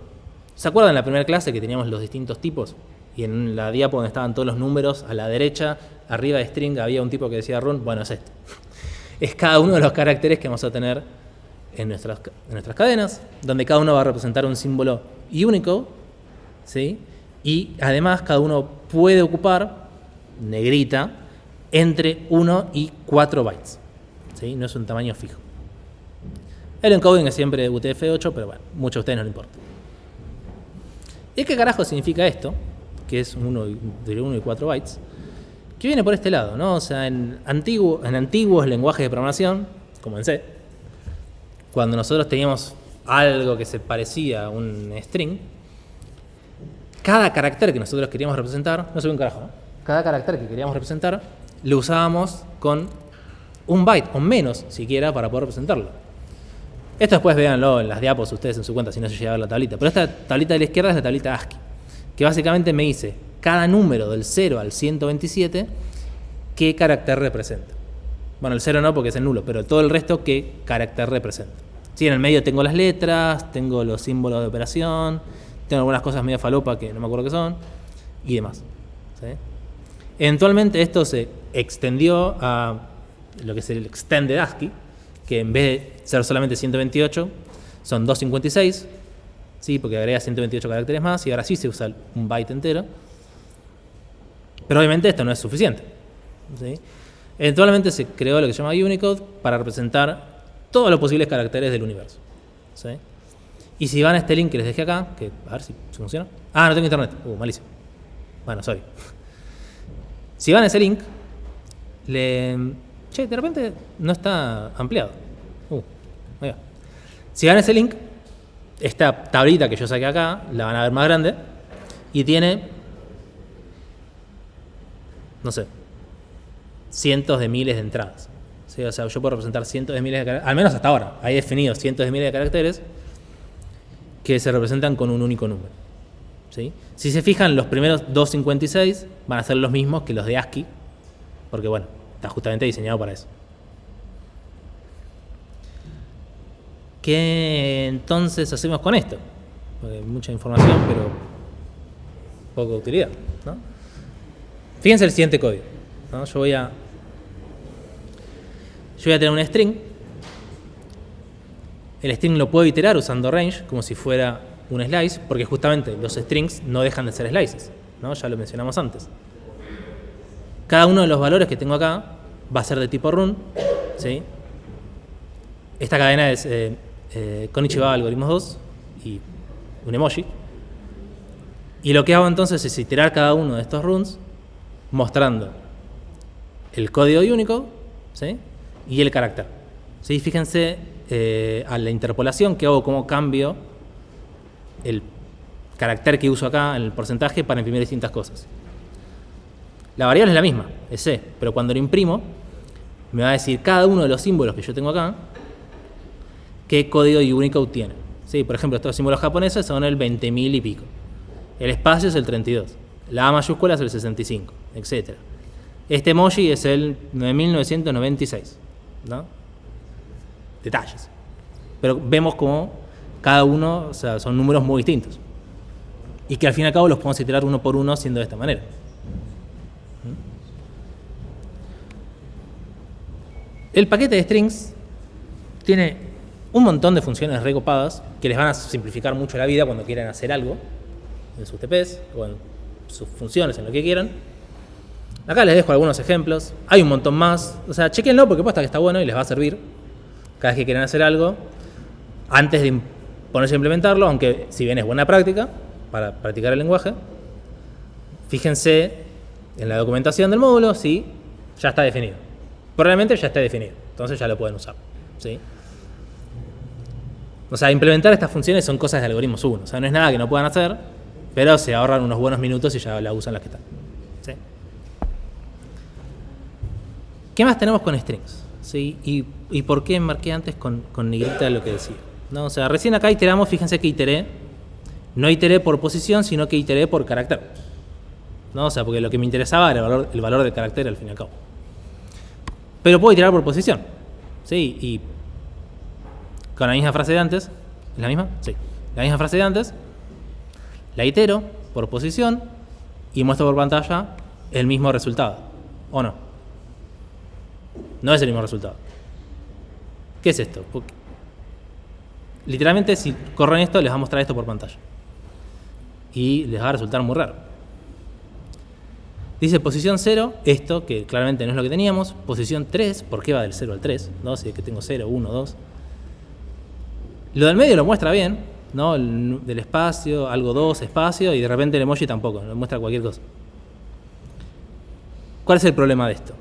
Speaker 1: ¿Se acuerdan en la primera clase que teníamos los distintos tipos? Y en la diapo donde estaban todos los números, a la derecha, arriba de string, había un tipo que decía run. Bueno, es este. Es cada uno de los caracteres que vamos a tener en nuestras cadenas, donde cada uno va a representar un símbolo Unicode, ¿sí? Y además cada uno puede ocupar, negrita, entre 1 y 4 bytes. ¿Sí? No es un tamaño fijo. El encoding es siempre UTF-8, pero bueno, muchos de ustedes no les importa. ¿Y qué carajo significa esto? Que es de 1 y 4 bytes. Que viene por este lado, ¿no? O sea, en antiguos lenguajes de programación, como en C, cuando nosotros teníamos algo que se parecía a un string, cada carácter que nosotros queríamos representar, no sé un carajo, ¿no? Cada carácter que queríamos representar lo usábamos con un byte o menos siquiera para poder representarlo. Esto después véanlo en las diapos ustedes en su cuenta si no se llega a ver la tablita. Pero esta tablita de la izquierda es la tablita ASCII, que básicamente me dice cada número del 0 al 127 qué carácter representa. Bueno, el 0 no porque es el nulo, pero todo el resto qué carácter representa. Sí, en el medio tengo las letras, tengo los símbolos de operación, tengo algunas cosas medio falopa que no me acuerdo qué son, y demás. ¿Sí? Eventualmente esto se extendió a lo que es el extended ASCII, que en vez de ser solamente 128, son 256, ¿sí? Porque agrega 128 caracteres más, y ahora sí se usa un byte entero. Pero obviamente esto no es suficiente, ¿sí? Eventualmente se creó lo que se llama Unicode para representar todos los posibles caracteres del universo, ¿sí? Y si van a este link que les dejé acá, que a ver si funciona. Ah, no tengo internet. Malísimo. Bueno, sorry. Si van a ese link, che, de repente no está ampliado. Ahí va. Si van a ese link, esta tablita que yo saqué acá, la van a ver más grande, y tiene, no sé, cientos de miles de entradas. ¿Sí? O sea, yo puedo representar cientos de miles de caracteres, al menos hasta ahora, hay definido cientos de miles de caracteres que se representan con un único número. ¿Sí? Si se fijan, los primeros 256 van a ser los mismos que los de ASCII, porque bueno, está justamente diseñado para eso. ¿Qué entonces hacemos con esto? Porque mucha información, pero poca utilidad, ¿no? Fíjense el siguiente código, ¿no? Yo voy a tener un string. El string lo puedo iterar usando range, como si fuera un slice, porque justamente los strings no dejan de ser slices, ¿no? Ya lo mencionamos antes. Cada uno de los valores que tengo acá va a ser de tipo run, ¿sí? Esta cadena es Konnichiwa algoritmos 2 y un emoji. Y lo que hago entonces es iterar cada uno de estos runs mostrando el código de Unicode, ¿sí? Y el carácter, ¿sí? Fíjense a la interpolación que hago, cómo cambio el carácter que uso acá en el porcentaje para imprimir distintas cosas. La variable es la misma, es C, pero cuando lo imprimo me va a decir cada uno de los símbolos que yo tengo acá qué código de Unicode tiene. ¿Sí? Por ejemplo, estos símbolos japoneses son el 20.000 y pico. El espacio es el 32. La A mayúscula es el 65, etc. Este emoji es el 9.996, ¿no? Detalles. Pero vemos como cada uno, o sea, son números muy distintos. Y que al fin y al cabo los podemos iterar uno por uno siendo de esta manera. El paquete de strings tiene un montón de funciones recopadas que les van a simplificar mucho la vida cuando quieran hacer algo en sus TPs o en sus funciones, en lo que quieran. Acá les dejo algunos ejemplos. Hay un montón más. O sea, chequenlo porque posta que está bueno y les va a servir cada vez que quieran hacer algo antes de ponerse a implementarlo, aunque si bien es buena práctica para practicar el lenguaje. Fíjense en la documentación del módulo si ya está definido. Probablemente ya esté definido, entonces ya lo pueden usar, ¿sí? O sea, implementar estas funciones son cosas de algoritmos 1. O sea, no es nada que no puedan hacer, pero se ahorran unos buenos minutos y ya la usan las que están, ¿sí? ¿Qué más tenemos con strings? ¿Sí? ¿Y por qué marqué antes con negrita lo que decía? ¿No? O sea, recién acá iteramos, fíjense que iteré. No iteré por posición, sino que iteré por carácter, ¿no? O sea, porque lo que me interesaba era el valor del carácter al fin y al cabo. Pero puedo iterar por posición, ¿sí? Y con la misma frase de antes, ¿es la misma? Sí. La misma frase de antes, la itero por posición y muestro por pantalla el mismo resultado, ¿o no? No es el mismo resultado. ¿Qué es esto? Literalmente, si corren esto, les va a mostrar esto por pantalla. Y les va a resultar muy raro. Dice posición 0, esto que claramente no es lo que teníamos. Posición 3, ¿por qué va del 0 al 3? ¿No? Si es que tengo 0, 1, 2. Lo del medio lo muestra bien, ¿no? Del espacio, algo 2, espacio, y de repente el emoji tampoco, lo muestra cualquier cosa. ¿Cuál es el problema de esto?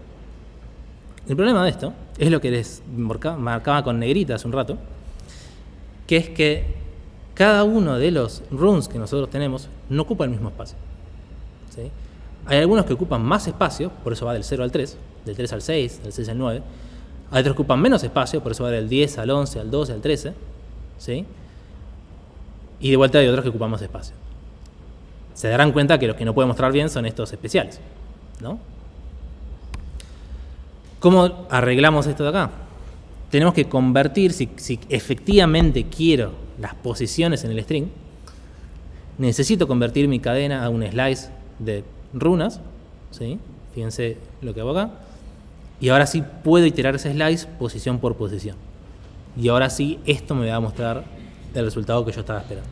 Speaker 1: El problema de esto es lo que les marcaba con negrita hace un rato, que es que cada uno de los runes que nosotros tenemos no ocupa el mismo espacio. ¿Sí? Hay algunos que ocupan más espacio, por eso va del 0 al 3, del 3 al 6, del 6 al 9. Hay otros que ocupan menos espacio, por eso va del 10 al 11, al 12, al 13. ¿Sí? Y de vuelta hay otros que ocupan más espacio. Se darán cuenta que los que no puedo mostrar bien son estos especiales, ¿no? ¿Cómo arreglamos esto de acá? Tenemos que convertir, si efectivamente quiero las posiciones en el string, necesito convertir mi cadena a un slice de runas, ¿sí? Fíjense lo que hago acá. Y ahora sí puedo iterar ese slice posición por posición. Y ahora sí esto me va a mostrar el resultado que yo estaba esperando.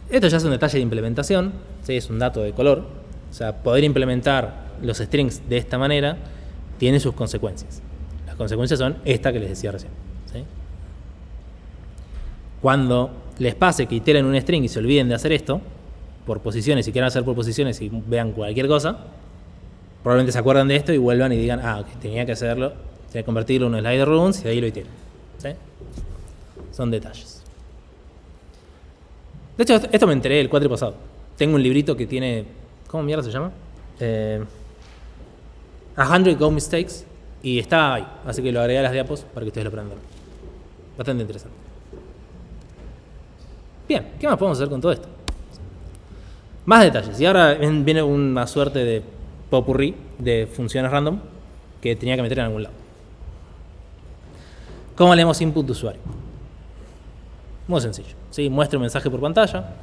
Speaker 1: Esto ya es un detalle de implementación, ¿sí? Es un dato de color. O sea, poder implementar los strings de esta manera tiene sus consecuencias. Las consecuencias son esta que les decía recién, ¿sí? Cuando les pase que iteren un string y se olviden de hacer esto, por posiciones, si quieren hacer por posiciones y vean cualquier cosa, probablemente se acuerdan de esto y vuelvan y digan, ok, tenía que hacerlo, tenía que convertirlo en un slider runes y de ahí lo iteren, ¿sí? Son detalles. De hecho, esto me enteré el cuatri pasado. Tengo un librito que tiene, ¿cómo mierda se llama? 100 Go Mistakes, y está ahí, así que lo agregué a las diapos para que ustedes lo aprendan. Bastante interesante. Bien, ¿qué más podemos hacer con todo esto? Más detalles, y ahora viene una suerte de popurrí de funciones random que tenía que meter en algún lado. ¿Cómo leemos input de usuario? Muy sencillo, ¿sí? Muestro un mensaje por pantalla.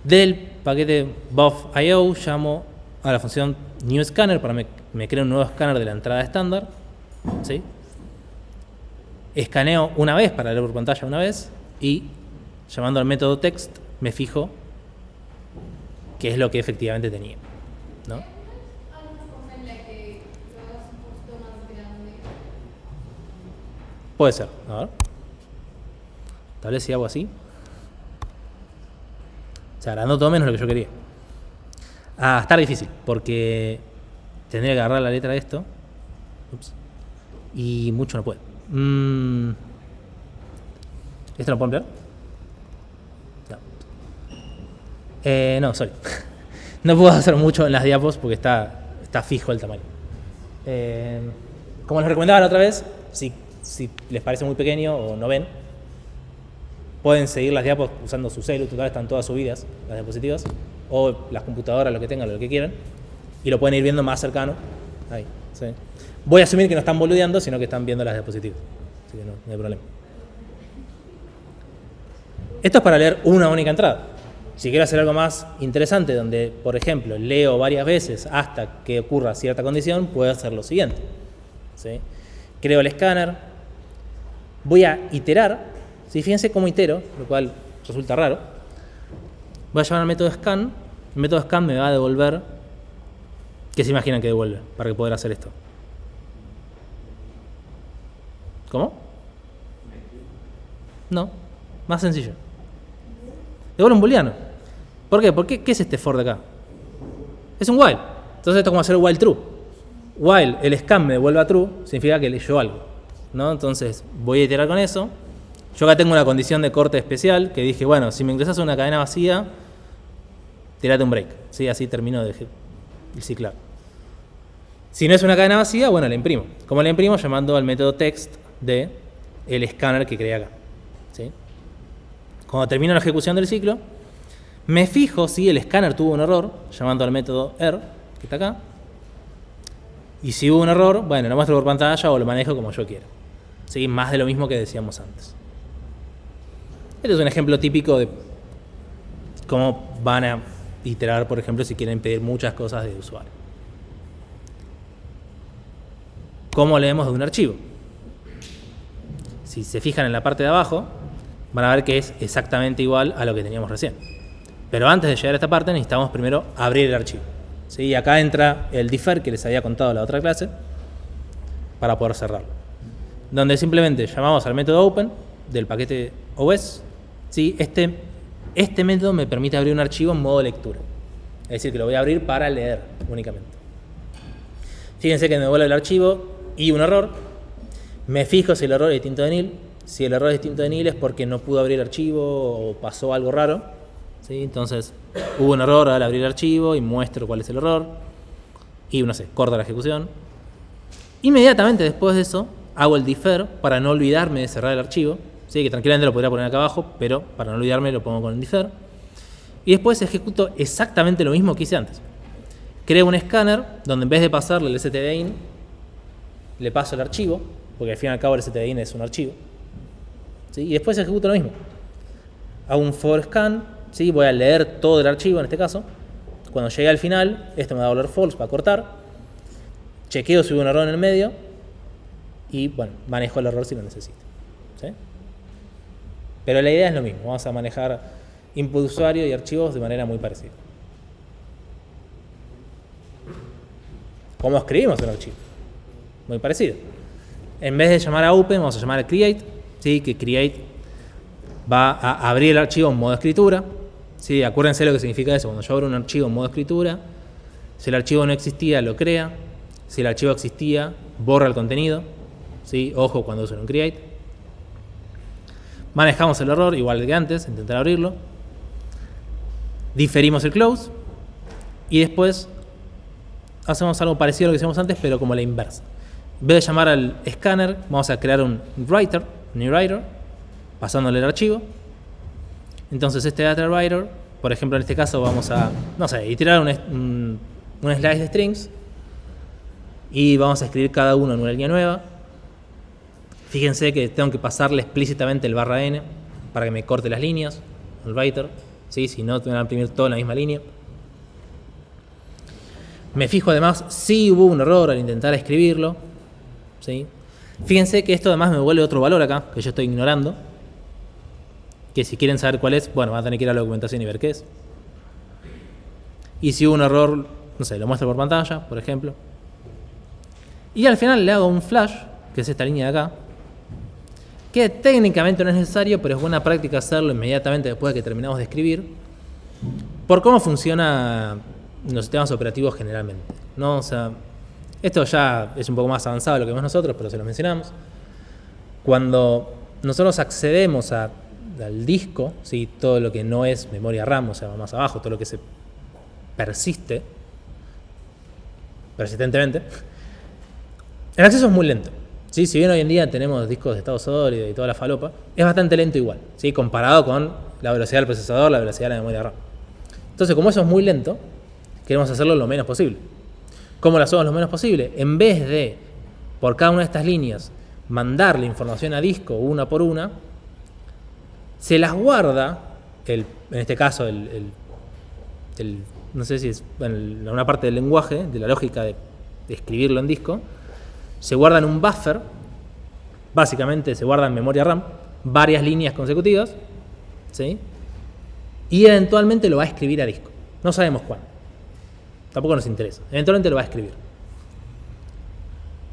Speaker 1: Del paquete buff.io llamo a la función newScanner para me crea un nuevo escáner de la entrada estándar, ¿sí? Escaneo una vez para leer por pantalla una vez y llamando al método text me fijo qué es lo que efectivamente tenía, ¿no?
Speaker 2: ¿Alguna forma en la que lo hagas un poquito más grande?
Speaker 1: Puede ser, a ver. Tal vez si hago así. O sea, agrandó todo menos lo que yo quería. Está difícil, porque tendría que agarrar la letra de esto. Ups. Y mucho no puedo. ¿Esto lo puedo emplear? No. No, sorry. No puedo hacer mucho en las diapos porque está fijo el tamaño. Como les recomendaba la otra vez, si les parece muy pequeño o no ven, pueden seguir las diapos usando su celu, total están todas subidas, las diapositivas, o las computadoras, lo que tengan, lo que quieran, y lo pueden ir viendo más cercano. Ahí, ¿sí? Voy a asumir que no están boludeando, sino que están viendo las diapositivas, así que no hay problema. Esto es para leer una única entrada. Si quiero hacer algo más interesante, donde, por ejemplo, leo varias veces hasta que ocurra cierta condición, puedo hacer lo siguiente, ¿sí? Creo el escáner, voy a iterar. ¿Sí? Fíjense cómo itero, lo cual resulta raro. Voy a llamar al método scan. El método scan me va a devolver. ¿Qué se imaginan que devuelve para que poder hacer esto? ¿Cómo? No, más sencillo. Devuelve un booleano. ¿Por qué? ¿Qué es este for de acá? Es un while. Entonces esto es como hacer while true. While el scan me devuelva true, significa que leyó algo, ¿no? Entonces voy a iterar con eso. Yo acá tengo una condición de corte especial que dije, bueno, si me ingresas a una cadena vacía, tirate un break, ¿sí? Así termino de ciclar. Si no es una cadena vacía, bueno, la imprimo. ¿Cómo la imprimo? Llamando al método text de el escáner que creé acá, ¿sí? Cuando termino la ejecución del ciclo, me fijo si el escáner tuvo un error, llamando al método err, que está acá. Y si hubo un error, bueno, lo muestro por pantalla o lo manejo como yo quiera, ¿sí? Más de lo mismo que decíamos antes. Este es un ejemplo típico de cómo van a iterar, por ejemplo, si quieren pedir muchas cosas de usuario. ¿Cómo leemos de un archivo? si se fijan en la parte de abajo, van a ver que es exactamente igual a lo que teníamos recién. Pero antes de llegar a esta parte necesitamos primero abrir el archivo. ¿Sí? Y acá entra el defer que les había contado en la otra clase para poder cerrarlo. Donde simplemente llamamos al método open del paquete OS. ¿Sí? Este método me permite abrir un archivo en modo lectura. Es decir, que lo voy a abrir para leer únicamente. Fíjense que me devuelve el archivo y un error. Me fijo si el error es distinto de nil. Si el error es distinto de nil es porque no pudo abrir el archivo o pasó algo raro. ¿Sí? Entonces hubo un error al abrir el archivo y muestro cuál es el error. Y no sé, corta la ejecución. Inmediatamente después de eso hago el defer para no olvidarme de cerrar el archivo. ¿Sí? Que tranquilamente lo podría poner acá abajo, pero para no olvidarme lo pongo con el defer. Y después ejecuto exactamente lo mismo que hice antes. Creo un escáner donde en vez de pasarle el stdin, le paso el archivo, porque al fin y al cabo el stdin es un archivo. ¿Sí? Y después ejecuto lo mismo. Hago un for scan, ¿sí? Voy a leer todo el archivo en este caso. Cuando llegue al final, esto me va a volver false para cortar. Chequeo si hubo un error en el medio. Y bueno, manejo el error si lo necesito. ¿Sí? Pero la idea es lo mismo. Vamos a manejar input de usuario y archivos de manera muy parecida. ¿Cómo escribimos un archivo? Muy parecido. En vez de llamar a open, vamos a llamar a create. ¿Sí? Que create va a abrir el archivo en modo escritura. ¿Sí? Acuérdense lo que significa eso. Cuando yo abro un archivo en modo escritura, si el archivo no existía, lo crea. Si el archivo existía, borra el contenido. ¿Sí? Ojo cuando usen un create. Manejamos el error, igual que antes, intentar abrirlo. Diferimos el close. Y después hacemos algo parecido a lo que hicimos antes, pero como la inversa. En vez de llamar al escáner, vamos a crear un writer, new writer, pasándole el archivo. Entonces este data writer, por ejemplo en este caso vamos a, no sé, iterar un slice de strings y vamos a escribir cada uno en una línea nueva. Fíjense que tengo que pasarle explícitamente el /n para que me corte las líneas, el writer, ¿sí? Si no, te van a imprimir todo en la misma línea. Me fijo además si hubo un error al intentar escribirlo, ¿sí? Fíjense que esto además me devuelve otro valor acá, que yo estoy ignorando, que si quieren saber cuál es, bueno, van a tener que ir a la documentación y ver qué es. Y si hubo un error, no sé, lo muestro por pantalla, por ejemplo. Y al final le hago un flash, que es esta línea de acá, que técnicamente no es necesario, pero es buena práctica hacerlo inmediatamente después de que terminamos de escribir, por cómo funciona los sistemas operativos generalmente, ¿no? O sea, esto ya es un poco más avanzado de lo que vemos nosotros, pero se lo mencionamos. Cuando nosotros accedemos al disco, ¿sí? Todo lo que no es memoria RAM, o sea, va más abajo, todo lo que se persiste persistentemente, el acceso es muy lento. ¿Sí? Si bien hoy en día tenemos discos de estado sólido y toda la falopa, es bastante lento igual, ¿sí? Comparado con la velocidad del procesador, la velocidad de la memoria RAM. Entonces, como eso es muy lento, queremos hacerlo lo menos posible. ¿Cómo lo hacemos lo menos posible? En vez de, por cada una de estas líneas, mandar la información a disco una por una, se las guarda, en este caso, no sé si es en una parte del lenguaje, de la lógica de escribirlo en disco, se guarda en un buffer, básicamente se guarda en memoria RAM, varias líneas consecutivas, ¿sí? Y eventualmente lo va a escribir a disco. No sabemos cuándo. Tampoco nos interesa. Eventualmente lo va a escribir.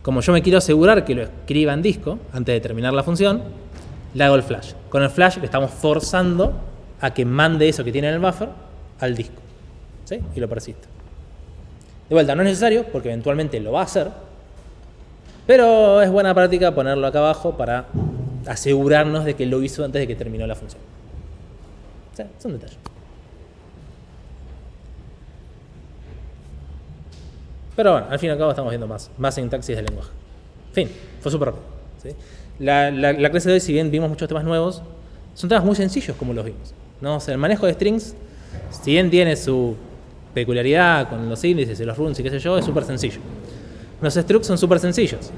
Speaker 1: Como yo me quiero asegurar que lo escriba en disco, antes de terminar la función, le hago el flash. Con el flash le estamos forzando a que mande eso que tiene en el buffer al disco, ¿sí? Y lo persiste. De vuelta, no es necesario, porque eventualmente lo va a hacer, pero es buena práctica ponerlo acá abajo para asegurarnos de que lo hizo antes de que terminó la función. O sea, son detalles. Pero bueno, al fin y al cabo estamos viendo más sintaxis del lenguaje. En fin, fue súper rápido, ¿sí? La clase de hoy, si bien vimos muchos temas nuevos, son temas muy sencillos como los vimos, ¿no? O sea, el manejo de strings, si bien tiene su peculiaridad con los índices y los runs y qué sé yo, es súper sencillo. Los structs son súper sencillos.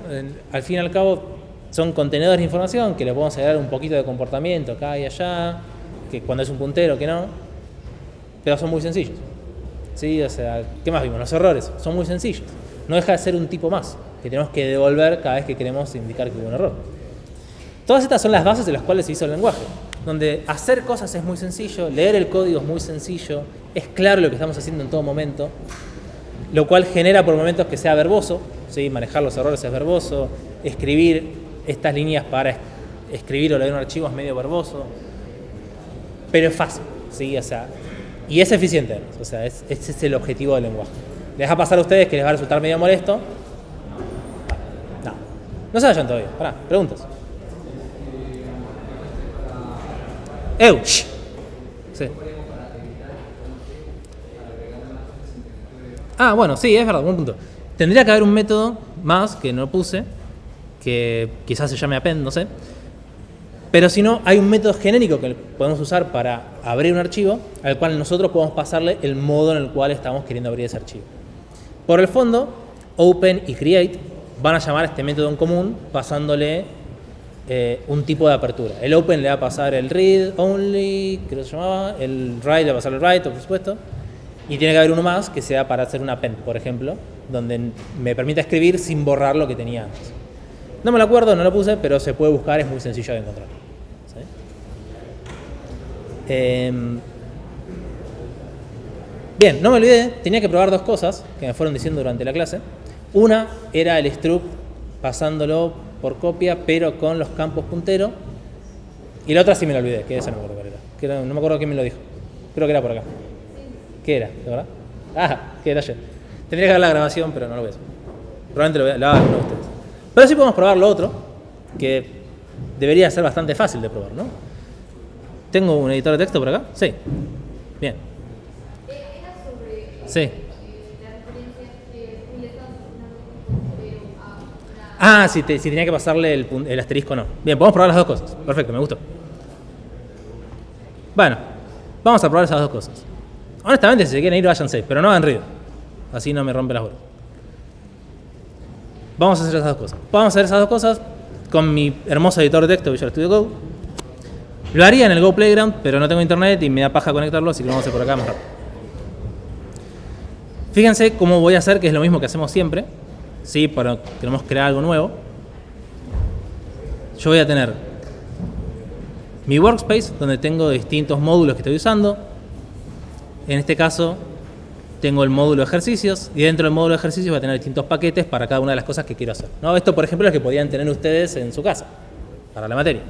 Speaker 1: Al fin y al cabo son contenedores de información que le podemos agregar un poquito de comportamiento acá y allá, que cuando es un puntero, que no, pero son muy sencillos. ¿Sí? O sea, ¿qué más vimos? Los errores son muy sencillos. No deja de ser un tipo más que tenemos que devolver cada vez que queremos indicar que hubo un error. Todas estas son las bases de las cuales se hizo el lenguaje, donde hacer cosas es muy sencillo, leer el código es muy sencillo, es claro lo que estamos haciendo en todo momento, lo cual genera por momentos que sea verboso, ¿sí? Manejar los errores es verboso, escribir estas líneas para escribir o leer un archivo es medio verboso, pero es fácil, ¿sí? O sea, y es eficiente, o sea, ese es el objetivo del lenguaje. Les va a pasar a ustedes que les va a resultar medio molesto. No se vayan todavía, pará, preguntas. ¡Shh! Sí. Bueno, sí, es verdad, buen punto. Tendría que haber un método más que no puse, que quizás se llame append, no sé. Pero si no, hay un método genérico que podemos usar para abrir un archivo, al cual nosotros podemos pasarle el modo en el cual estamos queriendo abrir ese archivo. Por el fondo, open y create van a llamar a este método en común pasándole un tipo de apertura. El open le va a pasar el read only, creo que se llamaba, el write le va a pasar el write, por supuesto, y tiene que haber uno más que sea para hacer un append, por ejemplo, donde me permita escribir sin borrar lo que tenía antes. No me lo acuerdo, no lo puse, pero se puede buscar, es muy sencillo de encontrar. ¿Sí? Bien, no me olvidé, tenía que probar dos cosas que me fueron diciendo durante la clase. Una era el struct pasándolo por copia, pero con los campos puntero. Y la otra sí me la olvidé, que esa no me acuerdo cuál era. No me acuerdo quién me lo dijo. Creo que era por acá. ¿Qué era? ¿De verdad? Que era ayer. Tendría que ver la grabación, pero no lo voy a hacer. Probablemente lo haga uno de ustedes. Pero sí podemos probar lo otro, que debería ser bastante fácil de probar, ¿no? ¿Tengo un editor de texto por acá? Sí. Bien.
Speaker 2: Era sobre
Speaker 1: Sí.
Speaker 2: la referencia que tú le estás dando pero a una...
Speaker 1: Si tenía que pasarle el asterisco o no. Bien, podemos probar las dos cosas. Perfecto, me gustó. Bueno, vamos a probar esas dos cosas. Honestamente, si se quieren ir, váyanse, pero no hagan ruido. Así no me rompe las bolas. Vamos a hacer esas dos cosas. Vamos a hacer esas dos cosas con mi hermoso editor de texto Visual Studio Code. Lo haría en el Go Playground, pero no tengo internet y me da paja conectarlo, así que lo vamos a hacer por acá más rápido. Fíjense cómo voy a hacer, que es lo mismo que hacemos siempre. ¿Sí? Pero queremos crear algo nuevo. Yo voy a tener mi workspace, donde tengo distintos módulos que estoy usando. En este caso, tengo el módulo de ejercicios, y dentro del módulo de ejercicios voy a tener distintos paquetes para cada una de las cosas que quiero hacer, ¿no? Esto, por ejemplo, es lo que podían tener ustedes en su casa, para la materia.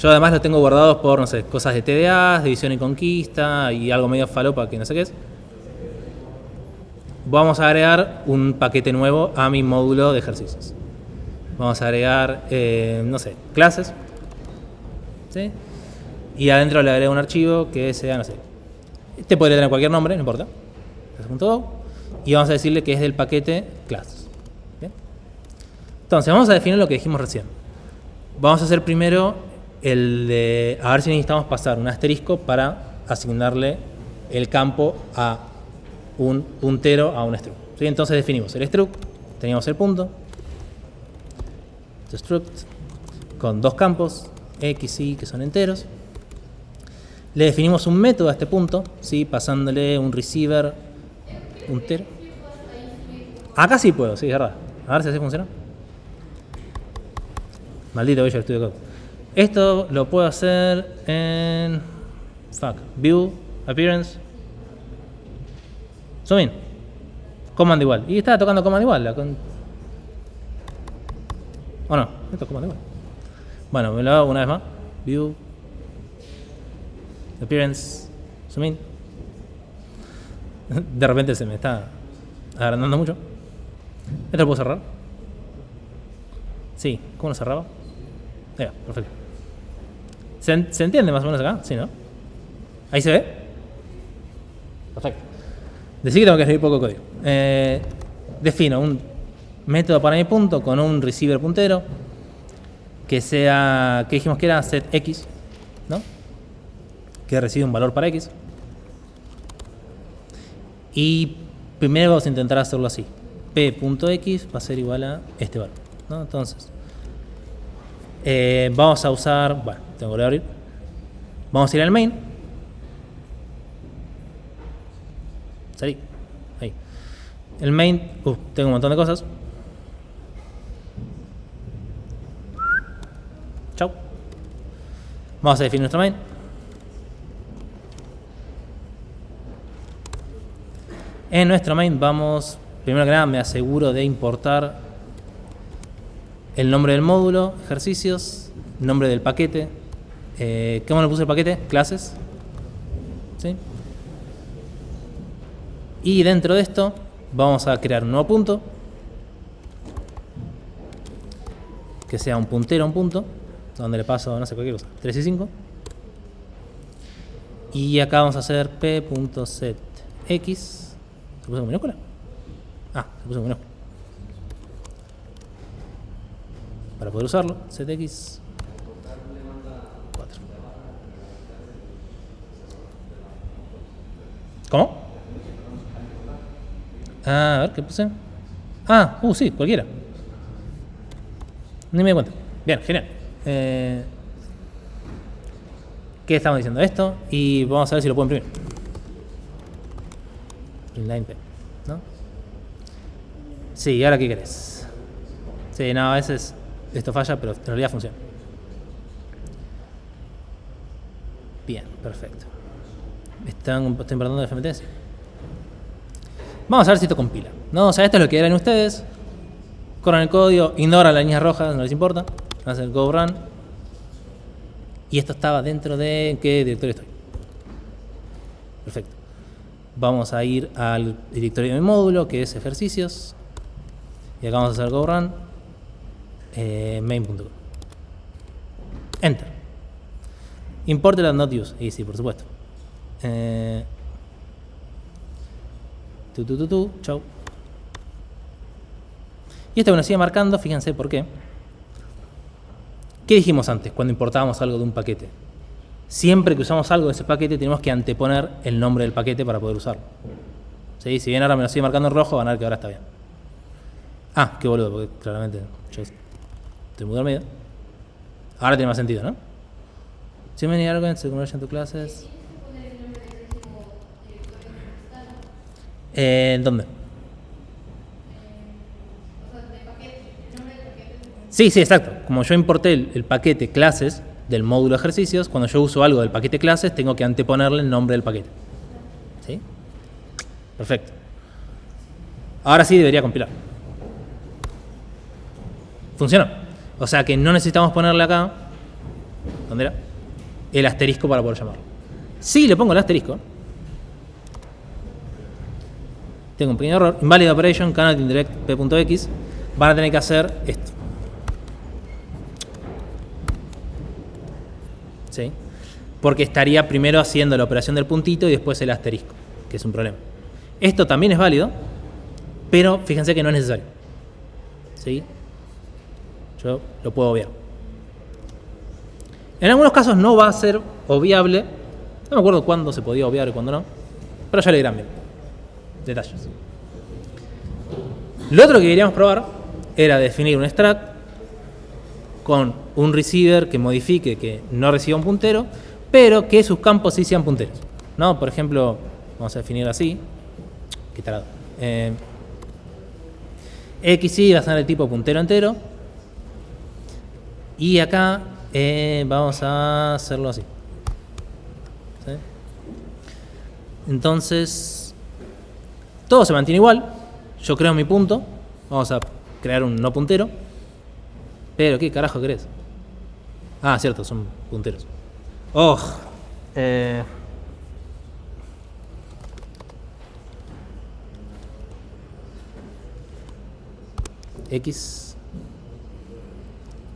Speaker 1: Yo además lo tengo guardados por, no sé, cosas de TDA, división y conquista, y algo medio falopa que no sé qué es. Vamos a agregar un paquete nuevo a mi módulo de ejercicios. Vamos a agregar, no sé, clases, ¿sí? Y adentro le agrego un archivo que sea, no sé, este podría tener cualquier nombre, no importa. Y vamos a decirle que es del paquete clases. ¿Bien? Entonces, vamos a definir lo que dijimos recién. Vamos a hacer primero el de, a ver si necesitamos pasar un asterisco para asignarle el campo a un puntero a un struct. ¿Sí? Entonces definimos el struct, teníamos el punto, struct, con dos campos, x y, que son enteros. Le definimos un método a este punto, ¿sí? Pasándole un receiver puntero. Acá sí puedo, sí, es verdad. A ver si así funciona. Maldito Visual Studio Code. Esto lo puedo hacer en View, Appearance, Zoom in, Command igual. Y estaba tocando Command igual. ¿O no? Esto es Command igual. Bueno, me lo hago una vez más. View, Appearance, Zoom in. De repente se me está agrandando mucho. ¿Esto lo puedo cerrar? Sí, ¿cómo lo cerraba? Ahí va, perfecto. ¿Se entiende más o menos acá? Sí, ¿no? ¿Ahí se ve? Perfecto. Decí que tengo que escribir poco código. Defino un método para mi punto con un receiver puntero que sea, que dijimos que era setX, ¿no? Que recibe un valor para X. Y primero vamos a intentar hacerlo así. P.x va a ser igual a este valor, ¿no? Entonces, vamos a usar, bueno, tengo que abrir. Vamos a ir al main. Salí. Ahí. El main, tengo un montón de cosas. Vamos a definir nuestro main. En nuestro main vamos, primero que nada me aseguro de importar el nombre del módulo, ejercicios, nombre del paquete. ¿Cómo le puse el paquete? Clases. ¿Sí? Y dentro de esto vamos a crear un nuevo punto, que sea un puntero a un punto, donde le paso, no sé, cualquier cosa, 3 y 5. Y acá vamos a hacer p.setX. ¿Se puso en minúscula? Ah, se puso en minúscula. Para poder usarlo, setx 4. ¿Cómo? Ah, a ver, ¿qué puse? Ah, sí, cualquiera. Ni me di cuenta. Bien, genial. ¿Qué estamos diciendo? Esto. Y vamos a ver si lo puedo imprimir. Inline P, ¿no? Sí, ¿y ahora qué querés? Sí, no, a veces esto falla, pero en realidad funciona. Bien, perfecto. ¿Están importando el FMT? Sí. Vamos a ver si esto compila, ¿no? O sea, esto es lo que eran ustedes. Corran el código, ignoran las líneas rojas, no les importa. Hacen go run. Y esto estaba dentro de ¿qué directorio estoy? Perfecto. Vamos a ir al directorio de mi módulo, que es ejercicios. Y acá vamos a hacer go run. Main.com. Enter. Imported and not used. Y sí, por supuesto. Chau. Y esto me lo sigue marcando, fíjense por qué. ¿Qué dijimos antes cuando importábamos algo de un paquete? Siempre que usamos algo de ese paquete tenemos que anteponer el nombre del paquete para poder usarlo. ¿Sí? Si bien ahora me lo sigue marcando en rojo, van a ver que ahora está bien. Ah, qué boludo, porque claramente yo estoy muy dormido. Ahora tiene más sentido, ¿no? Too many arguments to conversion to classes. ¿Dónde? Sí, exacto. Como yo importé el paquete clases del módulo ejercicios, cuando yo uso algo del paquete clases, tengo que anteponerle el nombre del paquete. ¿Sí? Perfecto. Ahora sí debería compilar. Funcionó. O sea que no necesitamos ponerle acá, ¿dónde era? El asterisco para poder llamarlo. Si le pongo el asterisco, tengo un pequeño error. Invalid operation, cannot indirect p.x. Van a tener que hacer esto. ¿Sí? Porque estaría primero haciendo la operación del puntito y después el asterisco, que es un problema. Esto también es válido, pero fíjense que no es necesario. ¿Sí? Yo lo puedo obviar. En algunos casos no va a ser obviable. No me acuerdo cuándo se podía obviar y cuándo no, pero ya le dirán bien. Detalles. Lo otro que queríamos probar era definir un stack con un receiver que modifique, que no reciba un puntero, pero que sus campos sí sean punteros, ¿no? Por ejemplo, vamos a definir así. Qué tarado. XY va a ser el tipo puntero entero. Y acá vamos a hacerlo así. ¿Sí? Entonces, todo se mantiene igual. Yo creo mi punto. Vamos a crear un no puntero. Pero, ¿qué carajo querés? Ah, cierto, son punteros. Oh. X.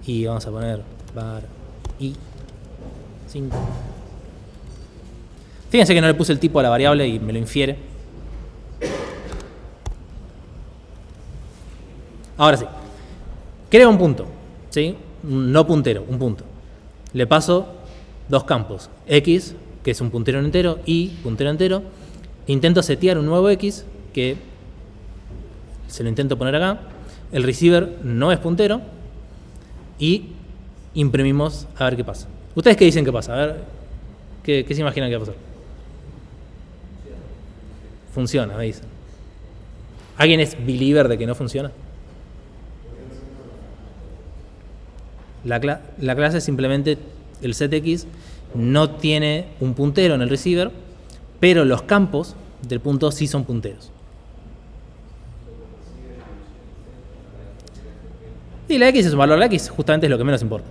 Speaker 1: Y vamos a poner var i 5. Fíjense que no le puse el tipo a la variable y me lo infiere. Ahora sí. Creo un punto, ¿sí? Un no puntero, un punto. Le paso dos campos. X, que es un puntero entero, y puntero entero. Intento setear un nuevo X, que se lo intento poner acá. El receiver no es puntero. Y imprimimos a ver qué pasa. ¿Ustedes qué dicen que pasa? A ver, ¿qué se imaginan que va a pasar? Funciona, me dicen. ¿Alguien es believer de que no funciona? La clase simplemente el set X no tiene un puntero en el receiver, pero los campos del punto sí son punteros. Y la X es un valor, la X justamente es lo que menos importa.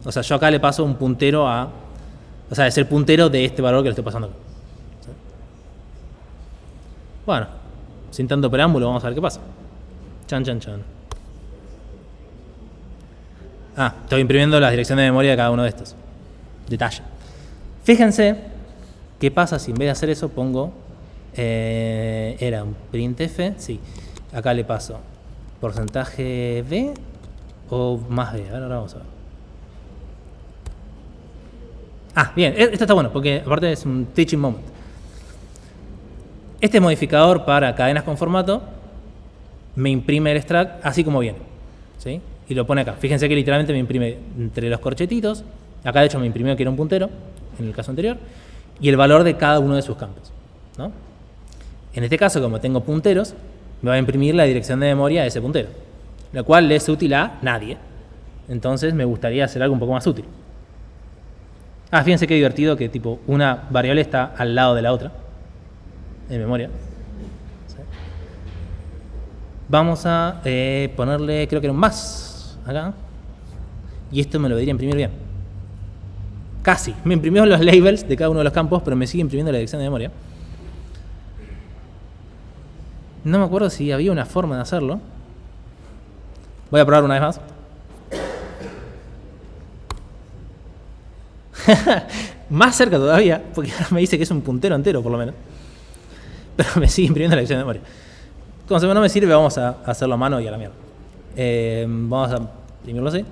Speaker 1: O sea, yo acá le paso un puntero a... O sea, es el puntero de este valor que le estoy pasando acá. Bueno, sin tanto preámbulo, vamos a ver qué pasa. Chan, chan, chan. Ah, estoy imprimiendo las direcciones de memoria de cada uno de estos. Detalle. Fíjense qué pasa si en vez de hacer eso pongo... era un printf, sí. Acá le paso porcentaje B o más B. Ahora vamos a ver. Ah, bien, esto está bueno porque aparte es un teaching moment. Este modificador para cadenas con formato me imprime el extract así como viene, ¿sí? Y lo pone acá. Fíjense que literalmente me imprime entre los corchetitos. Acá de hecho me imprimió que era un puntero, en el caso anterior, y el valor de cada uno de sus campos, ¿no? En este caso, como tengo punteros, me va a imprimir la dirección de memoria de ese puntero, lo cual le es útil a nadie. Entonces me gustaría hacer algo un poco más útil. Ah, fíjense qué divertido que tipo una variable está al lado de la otra en memoria. ¿Sí? Vamos a ponerle, creo que era un más acá. Y esto me lo debería imprimir bien. Casi. Me imprimió los labels de cada uno de los campos, pero me sigue imprimiendo la dirección de memoria. No me acuerdo si había una forma de hacerlo. Voy a probar una vez más. Más cerca todavía, porque ahora me dice que es un puntero entero, por lo menos. Pero me sigue imprimiendo la dirección de memoria. Como no me sirve, vamos a hacerlo a mano y a la mierda. Vamos a imprimirlo así.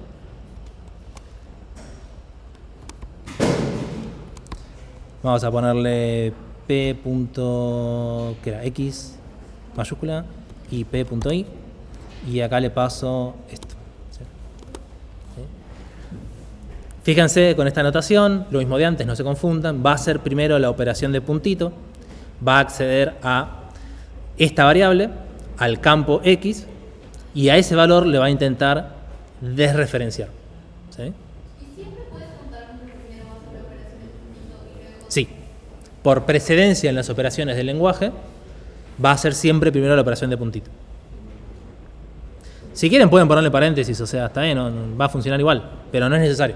Speaker 1: Vamos a ponerle p. que era x mayúscula y p.i. Y acá le paso esto. ¿Sí? ¿Sí? Fíjense con esta anotación, lo mismo de antes, no se confundan. Va a ser primero la operación de puntito. Va a acceder a esta variable, al campo x, y a ese valor le va a intentar desreferenciar. ¿Sí?
Speaker 2: ¿Y siempre puedes contar que primero vas a hacer la operación de puntito y luego...
Speaker 1: Sí. Por precedencia en las operaciones del lenguaje, va a ser siempre primero la operación de puntito. Si quieren pueden ponerle paréntesis, o sea, está bien, va a funcionar igual, pero no es necesario.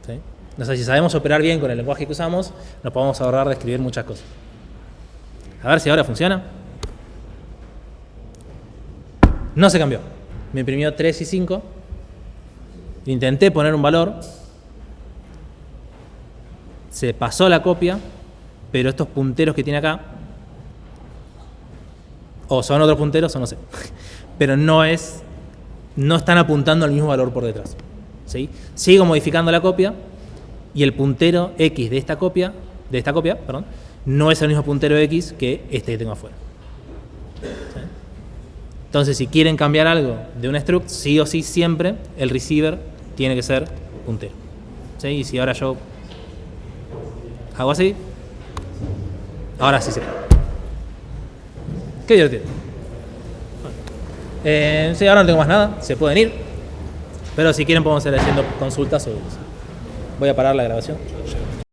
Speaker 1: ¿Sí? O sea, si sabemos operar bien con el lenguaje que usamos, nos podemos ahorrar de escribir muchas cosas. A ver si ahora funciona. No se cambió. Me imprimió 3 y 5. Intenté poner un valor. Se pasó la copia, pero estos punteros que tiene acá, o son otros punteros o no sé, pero no están apuntando al mismo valor por detrás. ¿Sí? Sigo modificando la copia y el puntero X de esta copia, no es el mismo puntero X que este que tengo afuera. ¿Sí? Entonces, si quieren cambiar algo de un struct, sí o sí siempre el receiver tiene que ser puntero. ¿Sí? Y si ahora yo hago así, ahora sí se puede. Qué divertido. Sí, ahora no tengo más nada, se pueden ir. Pero si quieren podemos ir haciendo consultas o dudas. Voy a parar la grabación.